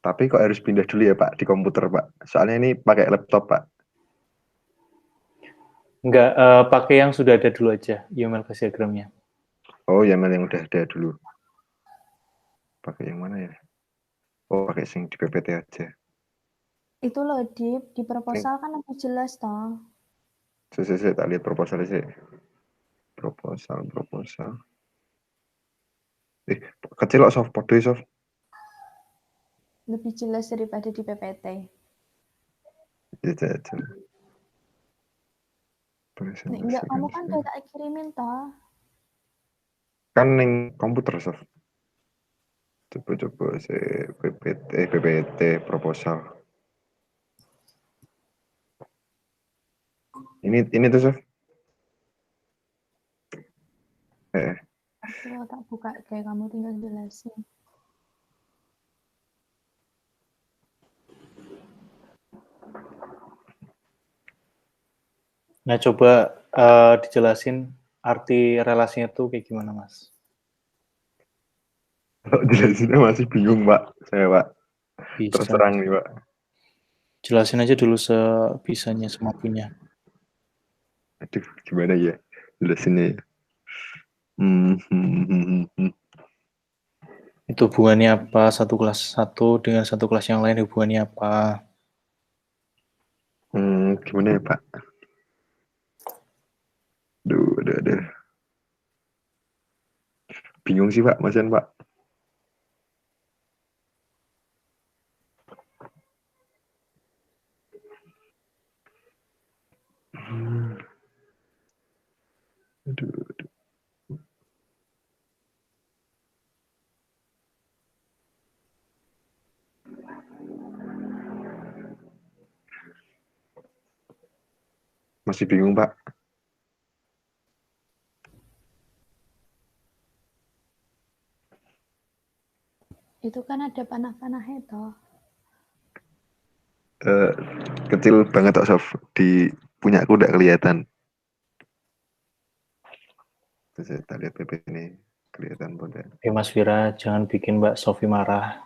Tapi kok harus pindah dulu ya Pak di komputer Pak? Soalnya ini pakai laptop Pak. Enggak, pakai yang sudah ada dulu aja, UML class diagramnya. Oh, UML yang udah ada dulu. Pakai yang mana ya? Oh, pakai sing di PPT aja. Itu loh, Dip. Di proposal kan lebih jelas toh. Saya tak lihat proposalnya sih. Proposal. Kecil kok soft podo soft. Lebih jelas daripada di PPT. Iya. Nek, enggak, kamu kan udah tak kirimin toh. Kan yang komputer soft. Coba PPT proposal. Ini tuh soft. Aku tak buka kayak kamu tinggal jelasin. Nah, coba dijelasin arti relasinya tuh kayak gimana, Mas? Kalau jelasinnya masih bingung, Pak. Saya, Pak. Terus Bisa. terang nih, Pak. Jelasin aja dulu sebisanya, semampunya. Aduh, gimana ya jelasinnya ya? Itu hubungannya apa? Satu kelas satu dengan satu kelas yang lain hubungannya apa? Gimana ya, Pak? Aduh. Bingung sih, Pak, Masan, Pak. Aduh. Masih bingung, Pak. Itu kan ada panah-panahnya toh. Kecil banget, Pak Sof. Di punya aku udah kelihatan. Saya lihat PP ini kelihatan pada. Oke, Mas Wira, jangan bikin Mbak Sofi marah.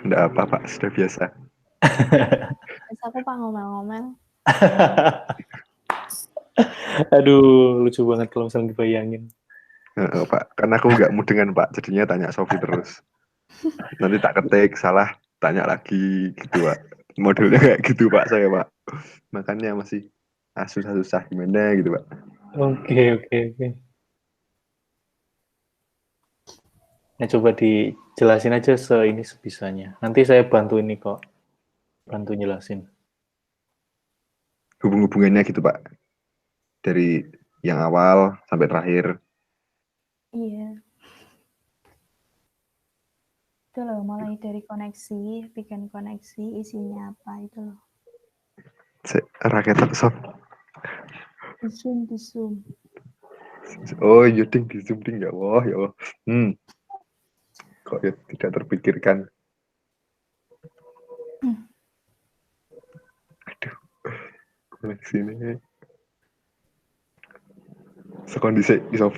Enggak apa, Pak. Sudah biasa. Terus aku pak ngomel-ngomel. Aduh, lucu banget kalau misalnya dibayangin. Pak, karena aku nggak mudengan, Pak. Jadinya tanya Sofi terus. Nanti tak ketik, salah, tanya lagi gitu, Pak. Modelnya kayak gitu, Pak, saya, Pak. Makanya masih susah-susah gimana gitu, Pak. Oke. Nah, coba dijelasin aja ini sebisanya. Nanti saya bantu ini kok. Bantu jelasin. Hubung-hubungannya gitu, Pak. Dari yang awal sampai terakhir. Iya. Itu loh, mulai dari koneksi, bikin koneksi, isinya apa itu loh. Raket sob. Di zoom. Oh, iya ding, di zoom ding ya Allah, ya Allah. Kok ya tidak terpikirkan. Aduh, koneksi ini. Sekondisi, sob.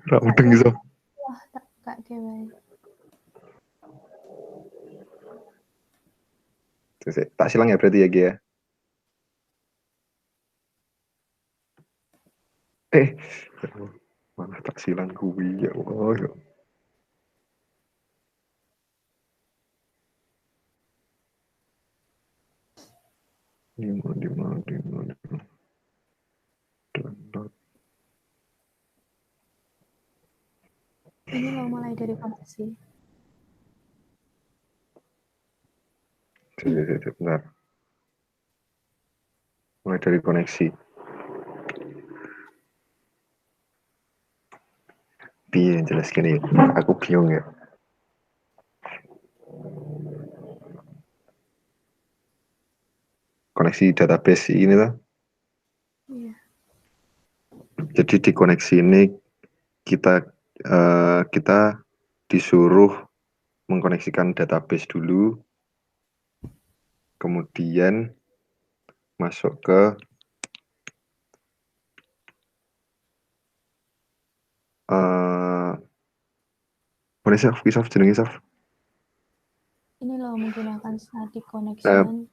Ramudeng, sob. Wah, tak kewai. Tak silang ya berarti ya, Gia. Malah tak silang gue, ya Allah, ya. Lima. Ini loh mulai dari koneksi. Benar. Mulai dari koneksi. Piye jelas gini, aku bingung ya. Koneksi database ini tuh. Iya. Jadi di koneksi ini kita disuruh mengkoneksikan database dulu, kemudian masuk ke Ini loh menggunakan static connection.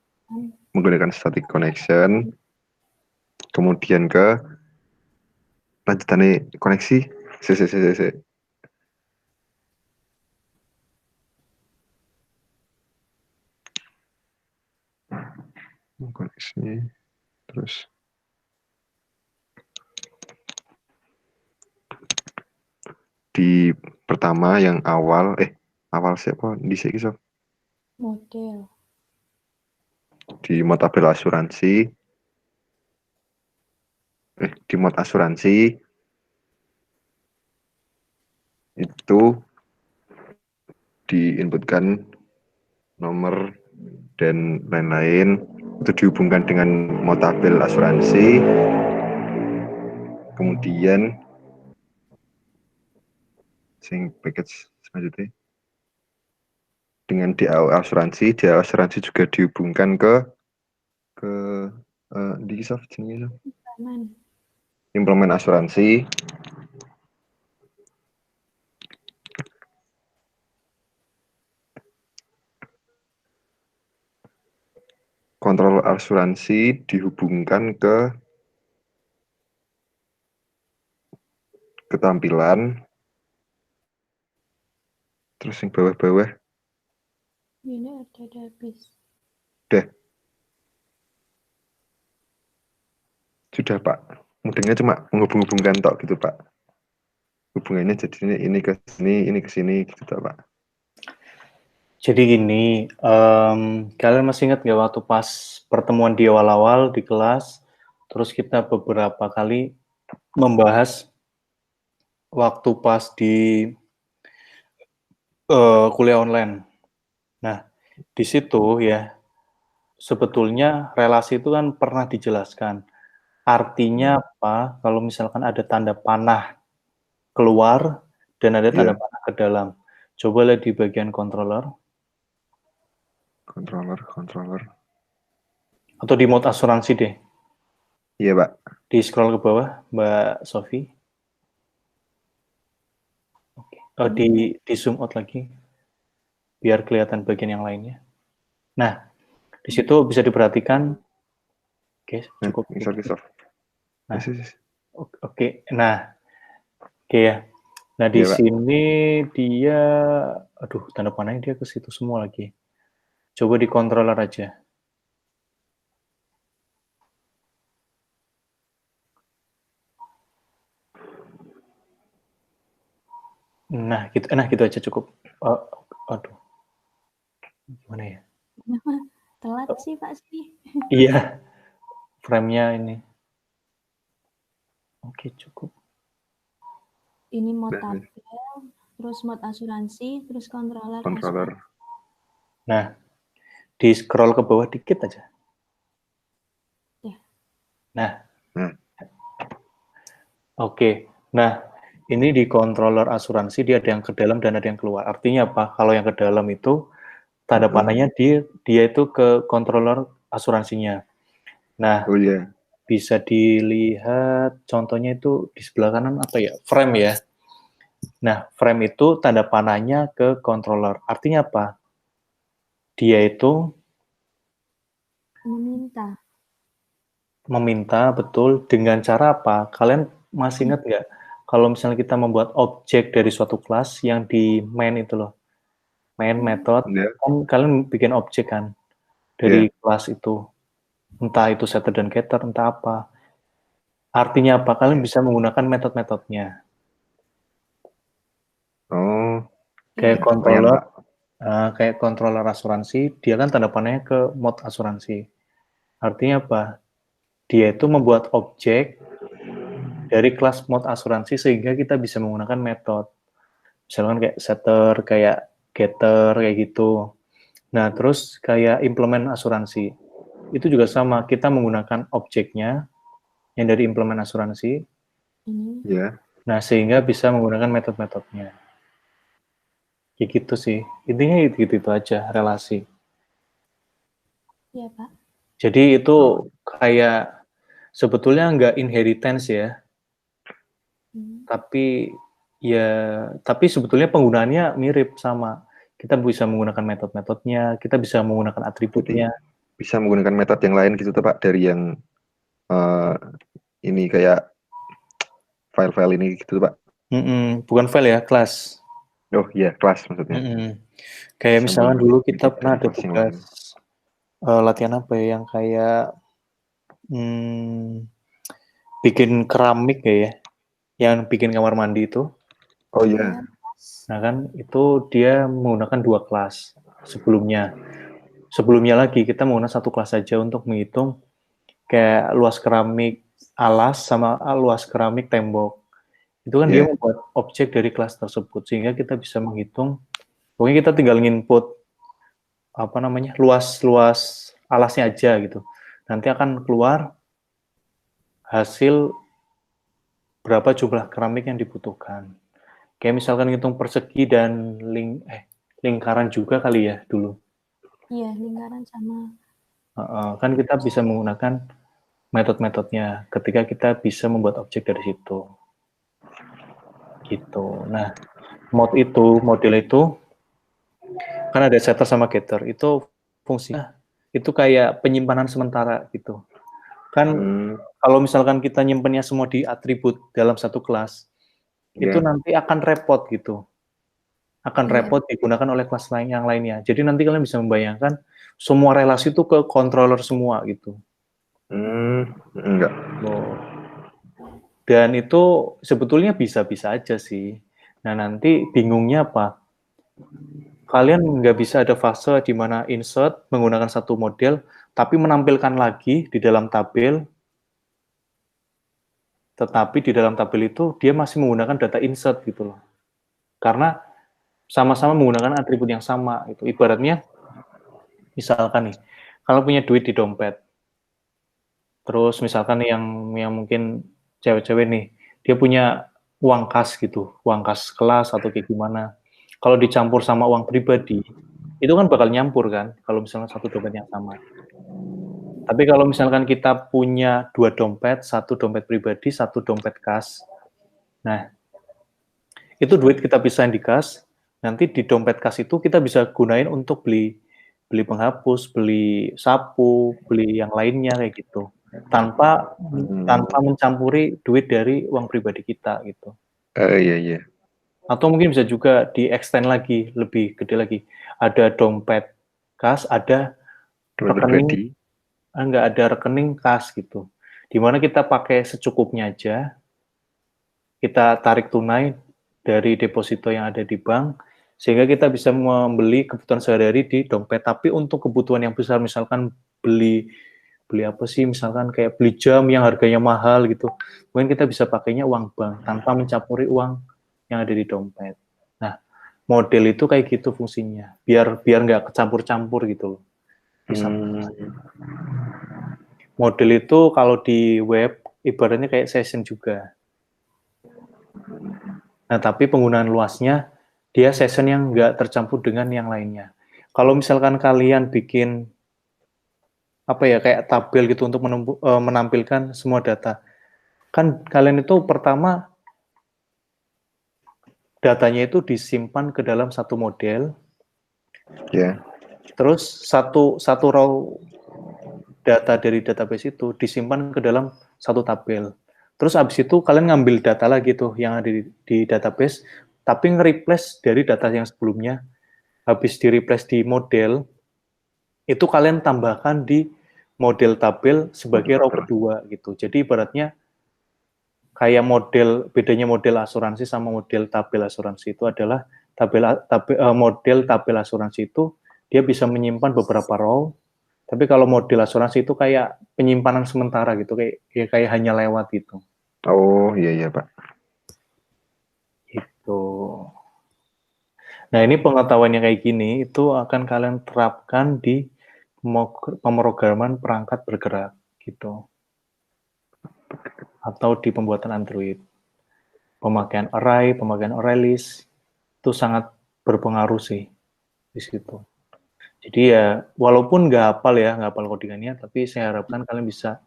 Menggunakan static connection, kemudian ke lanjutannya koneksi. Koneksi terus di pertama yang awal siapa di sini Model. Di mod tabel asuransi di mod asuransi itu diinputkan nomor dan lain-lain, itu dihubungkan dengan mod tabel asuransi, kemudian package selanjutnya dengan DAO asuransi juga dihubungkan ke di soft jenis Aman. implemen asuransi. Kontrol asuransi dihubungkan ke ketampilan. Terus yang bawah-bawah Ini ada habis. sudah Pak. Mudahnya cuma menghubung-hubungkan tok gitu Pak. Hubungannya jadi ini ke sini gitu toh, Pak. Jadi gini, kalian masih ingat nggak waktu pas pertemuan di awal-awal di kelas, terus kita beberapa kali membahas waktu pas di kuliah online. Nah, di situ ya, sebetulnya relasi itu kan pernah dijelaskan. Artinya apa? Kalau misalkan ada tanda panah keluar dan ada tanda Iya, panah ke dalam. Coba lihat di bagian controller controller. atau di mode asuransi deh. Iya, Pak. Di scroll ke bawah, Mbak Sofi. Oke. Oh, di zoom out lagi biar kelihatan bagian yang lainnya. Nah, di situ bisa diperhatikan. Oke, cukup. Soft. Nah, oke. Nah, oke ya. Nah, di Iya, Pak. sini dia, aduh, tanda panahnya dia ke situ semua lagi. Coba di controller aja. Nah, gitu aja cukup. Aduh, gimana ya? Telat sih Pak sih. Iya, frame-nya ini. Oke, cukup. Ini mode tabel, terus mode asuransi, terus controller. Nah, di scroll ke bawah dikit aja. Ya. Nah, oke. Nah, ini di controller asuransi dia ada yang ke dalam dan ada yang keluar. Artinya apa? Kalau yang ke dalam itu tanda panahnya dia itu ke controller asuransinya. Nah, Oh iya. bisa dilihat contohnya itu di sebelah kanan apa ya? Frame ya. Nah, frame itu tanda panahnya ke controller. Artinya apa? Dia itu meminta betul dengan cara apa? Kalian masih ingat nggak? Kalau misalnya kita membuat objek dari suatu kelas yang di main itu loh, main method, kan kalian bikin objek kan dari kelas itu, entah itu setter dan getter, entah apa. Artinya apa? Kalian bisa menggunakan metode-metodenya. Oh, Kayak lumayan, controller, Pak. kayak controller asuransi, dia kan tanda panahnya ke mode asuransi. Artinya apa? Dia itu membuat objek dari kelas mode asuransi sehingga kita bisa menggunakan metode. Misalkan kayak setter, kayak getter, kayak gitu. Nah, terus kayak implement asuransi. Itu juga sama, kita menggunakan objeknya yang dari implement asuransi. Iya. Nah, sehingga bisa menggunakan metode-metodenya. Kayak gitu sih. Intinya gitu-gitu aja, relasi. Iya, Pak. Jadi itu kayak sebetulnya nggak inheritance ya. Tapi sebetulnya penggunaannya mirip sama. Kita bisa menggunakan metode-metodenya, kita bisa menggunakan atributnya. Bisa menggunakan metode yang lain gitu tuh Pak, dari yang ini kayak file-file ini gitu Pak. Bukan file ya, kelas. Oh iya, kelas maksudnya. Kayak misalnya dulu kita pernah ada kelas yang lain. tugas latihan apa ya, yang kayak bikin keramik ya, yang bikin kamar mandi itu. Oh iya. Nah kan itu dia menggunakan 2 kelas sebelumnya. Sebelumnya lagi kita menggunakan 1 kelas saja untuk menghitung kayak luas keramik alas sama luas keramik tembok. Itu kan dia membuat objek dari kelas tersebut sehingga kita bisa menghitung. Pokoknya kita tinggal nginput apa namanya luas alasnya aja gitu. Nanti akan keluar hasil berapa jumlah keramik yang dibutuhkan. Kayak misalkan ngitung persegi dan lingkaran juga kali ya dulu. Iya, lingkaran sama. Kan kita bisa menggunakan metode-metodenya ketika kita bisa membuat objek dari situ. Gitu. Nah, model itu kan ada setter sama getter. Itu fungsinya itu kayak penyimpanan sementara gitu. Kan kalau misalkan kita nyimpennya semua di atribut dalam satu kelas, itu nanti akan repot gitu. Akan repot digunakan oleh kelas lain yang lainnya. Jadi nanti kalian bisa membayangkan semua relasi itu ke controller semua gitu. Enggak. Dan itu sebetulnya bisa-bisa aja sih. Nah, nanti bingungnya apa? Kalian nggak bisa ada fase di mana insert menggunakan satu model, tapi menampilkan lagi di dalam tabel, tetapi di dalam tabel itu dia masih menggunakan data insert gitu loh. Karena sama-sama menggunakan atribut yang sama. Itu ibaratnya, misalkan nih, kalau punya duit di dompet, terus misalkan yang mungkin cewek-cewek nih, dia punya uang kas gitu, uang kas kelas atau kayak gimana. Kalau dicampur sama uang pribadi, itu kan bakal nyampur kan, kalau misalnya satu dompet yang sama. Tapi kalau misalkan kita punya 2 dompet, satu dompet pribadi, satu dompet kas, nah, itu duit kita pisahin di kas, nanti di dompet kas itu kita bisa gunain untuk beli penghapus, beli sapu, beli yang lainnya kayak gitu. Tanpa mencampuri duit dari uang pribadi kita gitu. Iya. Atau mungkin bisa juga di-extend lagi, lebih gede lagi. Ada dompet kas, ada rekening, enggak ada rekening kas gitu. Dimana kita pakai secukupnya aja, kita tarik tunai dari deposito yang ada di bank, sehingga kita bisa membeli kebutuhan sehari-hari di dompet. Tapi untuk kebutuhan yang besar, misalkan beli apa sih, misalkan kayak beli jam yang harganya mahal gitu, mungkin kita bisa pakainya uang bank tanpa mencampuri uang yang ada di dompet. Nah, model itu kayak gitu fungsinya, biar nggak kecampur-campur gitu loh. Model itu kalau di web ibaratnya kayak session juga. Nah, tapi penggunaan luasnya dia session yang nggak tercampur dengan yang lainnya. Kalau misalkan kalian bikin apa ya, kayak tabel gitu untuk menampilkan semua data, kan kalian itu pertama datanya itu disimpan ke dalam satu model, terus satu row data dari database itu disimpan ke dalam satu tabel. Terus abis itu kalian ngambil data lagi tuh yang ada di database, tapi nge-replace dari data yang sebelumnya. Habis di-replace di model, itu kalian tambahkan di model tabel sebagai row kedua gitu. Jadi ibaratnya kayak bedanya model asuransi sama model tabel asuransi itu adalah model tabel asuransi itu dia bisa menyimpan beberapa row, tapi kalau model asuransi itu kayak penyimpanan sementara gitu, kayak hanya lewat gitu. Oh iya Pak. Gitu. Nah, ini pengetahuan yang kayak gini itu akan kalian terapkan di pemrograman perangkat bergerak gitu. Atau di pembuatan Android. Pemakaian array list itu sangat berpengaruh sih di situ. Jadi ya, walaupun nggak hafal codingannya, tapi saya harapkan kalian bisa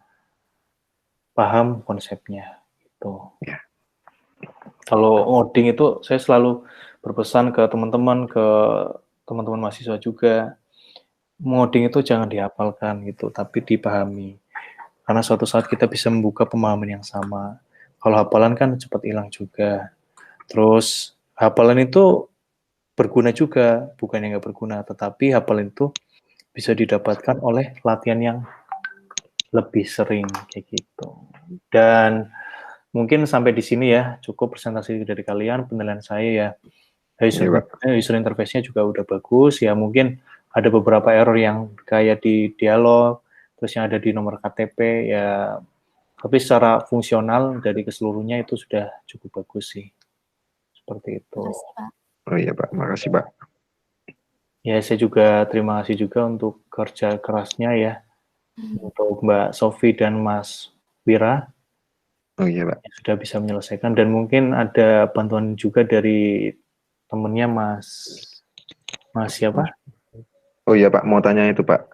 paham konsepnya gitu. Kalau ngoding itu saya selalu berpesan ke teman-teman mahasiswa juga, ngoding itu jangan dihafalkan gitu, tapi dipahami. Karena suatu saat kita bisa membuka pemahaman yang sama. Kalau hafalan kan cepat hilang juga. Terus hafalan itu berguna juga, bukan yang nggak berguna, tetapi hafalan itu bisa didapatkan oleh latihan yang lebih sering kayak gitu. Dan mungkin sampai di sini ya, cukup presentasi dari kalian, penilaian saya ya. User interface-nya juga udah bagus, ya mungkin ada beberapa error yang kayak di dialog, terus yang ada di nomor KTP, ya tapi secara fungsional dari keseluruhnya itu sudah cukup bagus sih. Seperti itu. Makasih, Pak. Oh iya Pak, makasih Pak. Ya, saya juga terima kasih juga untuk kerja kerasnya ya, untuk Mbak Sofi dan Mas Wira. Oh iya Pak. Yang sudah bisa menyelesaikan, dan mungkin ada bantuan juga dari temennya Mas Mas siapa? Oh iya Pak, mau tanya itu Pak.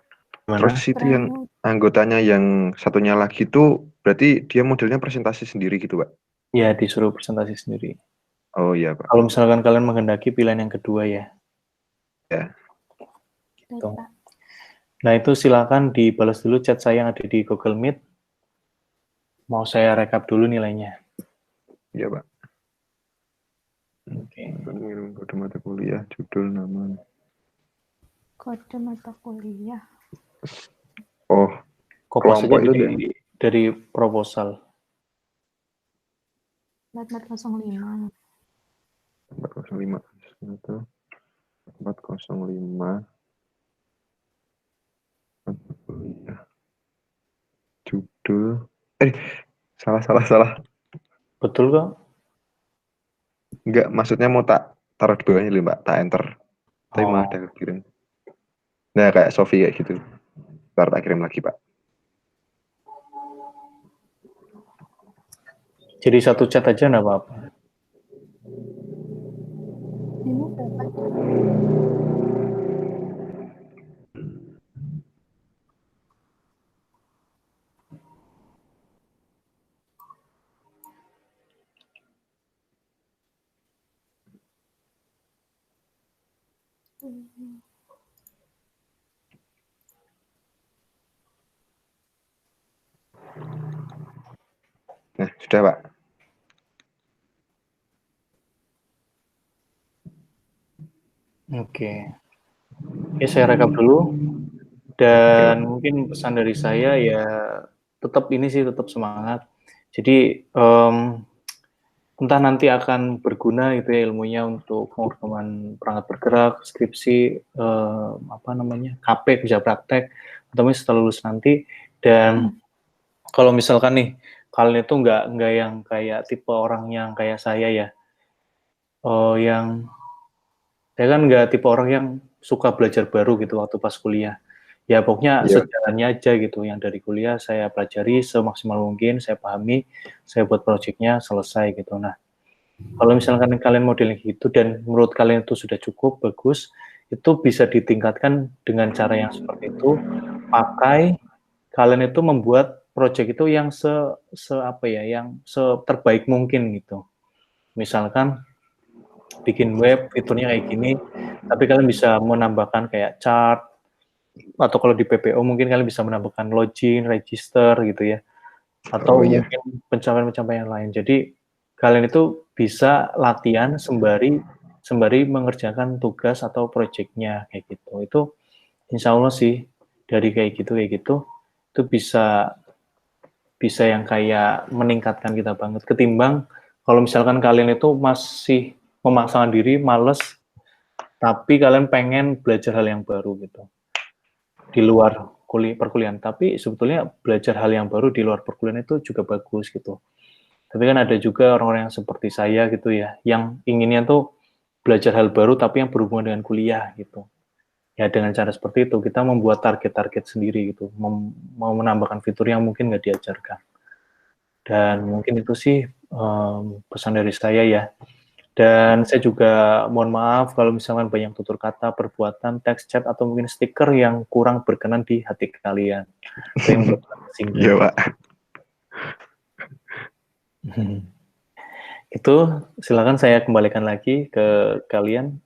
Terus Gimana? itu yang Premi. anggotanya yang satunya lagi itu berarti dia modelnya presentasi sendiri gitu Pak? Ya, disuruh presentasi sendiri. Oh iya Pak. Kalau misalkan kalian menghendaki pilihan yang kedua ya. Ya. Baik, Gitu. Pak. Nah, itu silakan dibalas dulu chat saya yang ada di Google Meet. Mau saya rekap dulu nilainya. Iya Pak. Oke. Mengirim kode mata kuliah, judul, nama. Kode mata kuliah. Oh, Kopas saja kelompok itu ya? dari proposal. Mat 05. 405. 405. Mata kuliah. Judul. Salah. Betul kok? Enggak, maksudnya mau tak taruh di bawahnya dulu Mbak, tak enter. Tapi malah Oh, udah kirim. Nah, kayak Sofi kayak gitu. Ntar tak kirim lagi Pak. jadi satu chat aja enggak apa-apa. Ini berapa? Nah, sudah Pak. Oke. Oke, saya rekap dulu. Dan mungkin pesan dari saya ya tetap ini sih, tetap semangat. Jadi entah nanti akan berguna gitu ya ilmunya untuk pengorganan perangkat bergerak, skripsi, apa namanya, KP, kerja praktek, atau mungkin setelah lulus nanti. Dan kalau misalkan nih, kalian itu nggak yang kayak tipe orang yang kayak saya ya, yang saya kan nggak tipe orang yang suka belajar baru gitu waktu pas kuliah. Ya pokoknya Iya. sejalannya aja gitu, yang dari kuliah saya pelajari semaksimal mungkin, saya pahami, saya buat projectnya selesai gitu. Nah, kalau misalkan kalian modelnya gitu dan menurut kalian itu sudah cukup bagus, itu bisa ditingkatkan dengan cara yang seperti itu. Pakai kalian itu membuat project itu yang se apa ya, yang terbaik mungkin gitu. Misalkan bikin web fiturnya kayak gini, tapi kalian bisa menambahkan kayak chart atau kalau di PPO mungkin kalian bisa menambahkan login, register gitu ya. Oh Atau iya. mungkin pencapaian-pencapaian lain. Jadi kalian itu bisa latihan sembari mengerjakan tugas atau proyeknya kayak gitu. Itu insya Allah sih dari kayak gitu itu bisa yang kayak meningkatkan kita banget ketimbang kalau misalkan kalian itu masih memaksakan diri, males, tapi kalian pengen belajar hal yang baru gitu di luar perkuliahan. Tapi sebetulnya belajar hal yang baru di luar perkuliahan itu juga bagus gitu. Tapi kan ada juga orang-orang yang seperti saya gitu ya, yang inginnya tuh belajar hal baru tapi yang berhubungan dengan kuliah gitu. Ya dengan cara seperti itu kita membuat target-target sendiri gitu, mau menambahkan fitur yang mungkin nggak diajarkan. Dan mungkin itu sih pesan dari saya ya. Dan saya juga mohon maaf kalau misalkan banyak tutur kata, perbuatan, teks chat, atau mungkin stiker yang kurang berkenan di hati kalian. Atau yang membuat kalian Iya tersinggung. Pak. Itu silakan saya kembalikan lagi ke kalian.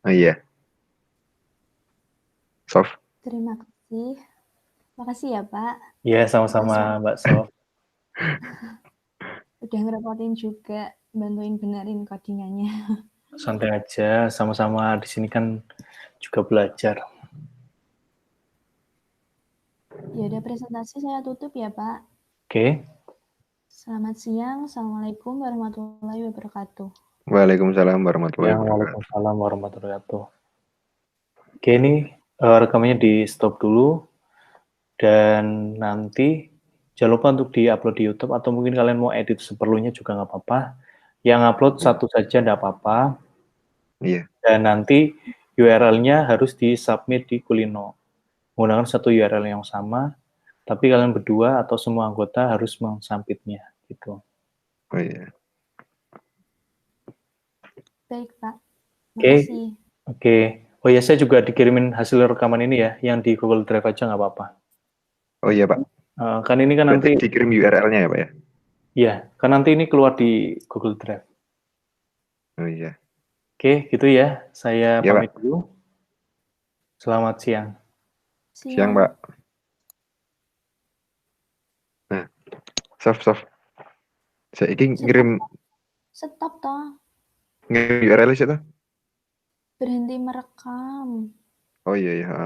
Oh iya. Soft. Terima kasih. Makasih ya, Pak. Ya, Kita sama-sama Mbak Sof. udah ngerepotin juga bantuin benerin codingannya. Santai aja, sama-sama di sini kan juga belajar. Ya udah presentasi saya tutup ya, Pak. Oke. Selamat siang. Assalamualaikum warahmatullahi wabarakatuh. Waalaikumsalam warahmatullahi Ya, wabarakatuh. waalaikumsalam warahmatullahi wabarakatuh. Oke, ini rekamannya di stop dulu. Dan nanti jangan lupa untuk di-upload di YouTube atau mungkin kalian mau edit seperlunya juga nggak apa-apa. Yang upload satu saja nggak apa-apa. Iya. Dan nanti URL-nya harus di-submit di Kulino. Menggunakan satu URL yang sama, tapi kalian berdua atau semua anggota harus mensubmitnya gitu. Oh iya. Baik, Pak. Oke. Makasih. Oke. Oh ya, saya juga dikirimin hasil rekaman ini ya, yang di Google Drive aja nggak apa-apa. Oh iya Pak, Kan ini kan berarti nanti, dikirim URL-nya ya Pak ya? ya, kan nanti ini keluar di Google Drive. Oh iya, Oke, gitu ya. Saya iya Pak. pamit dulu. Selamat siang. Siang Siang. Pak. Nah, Sof. Saya ini ngirim Stop toh. URL itu. Berhenti merekam. Oh iya ya.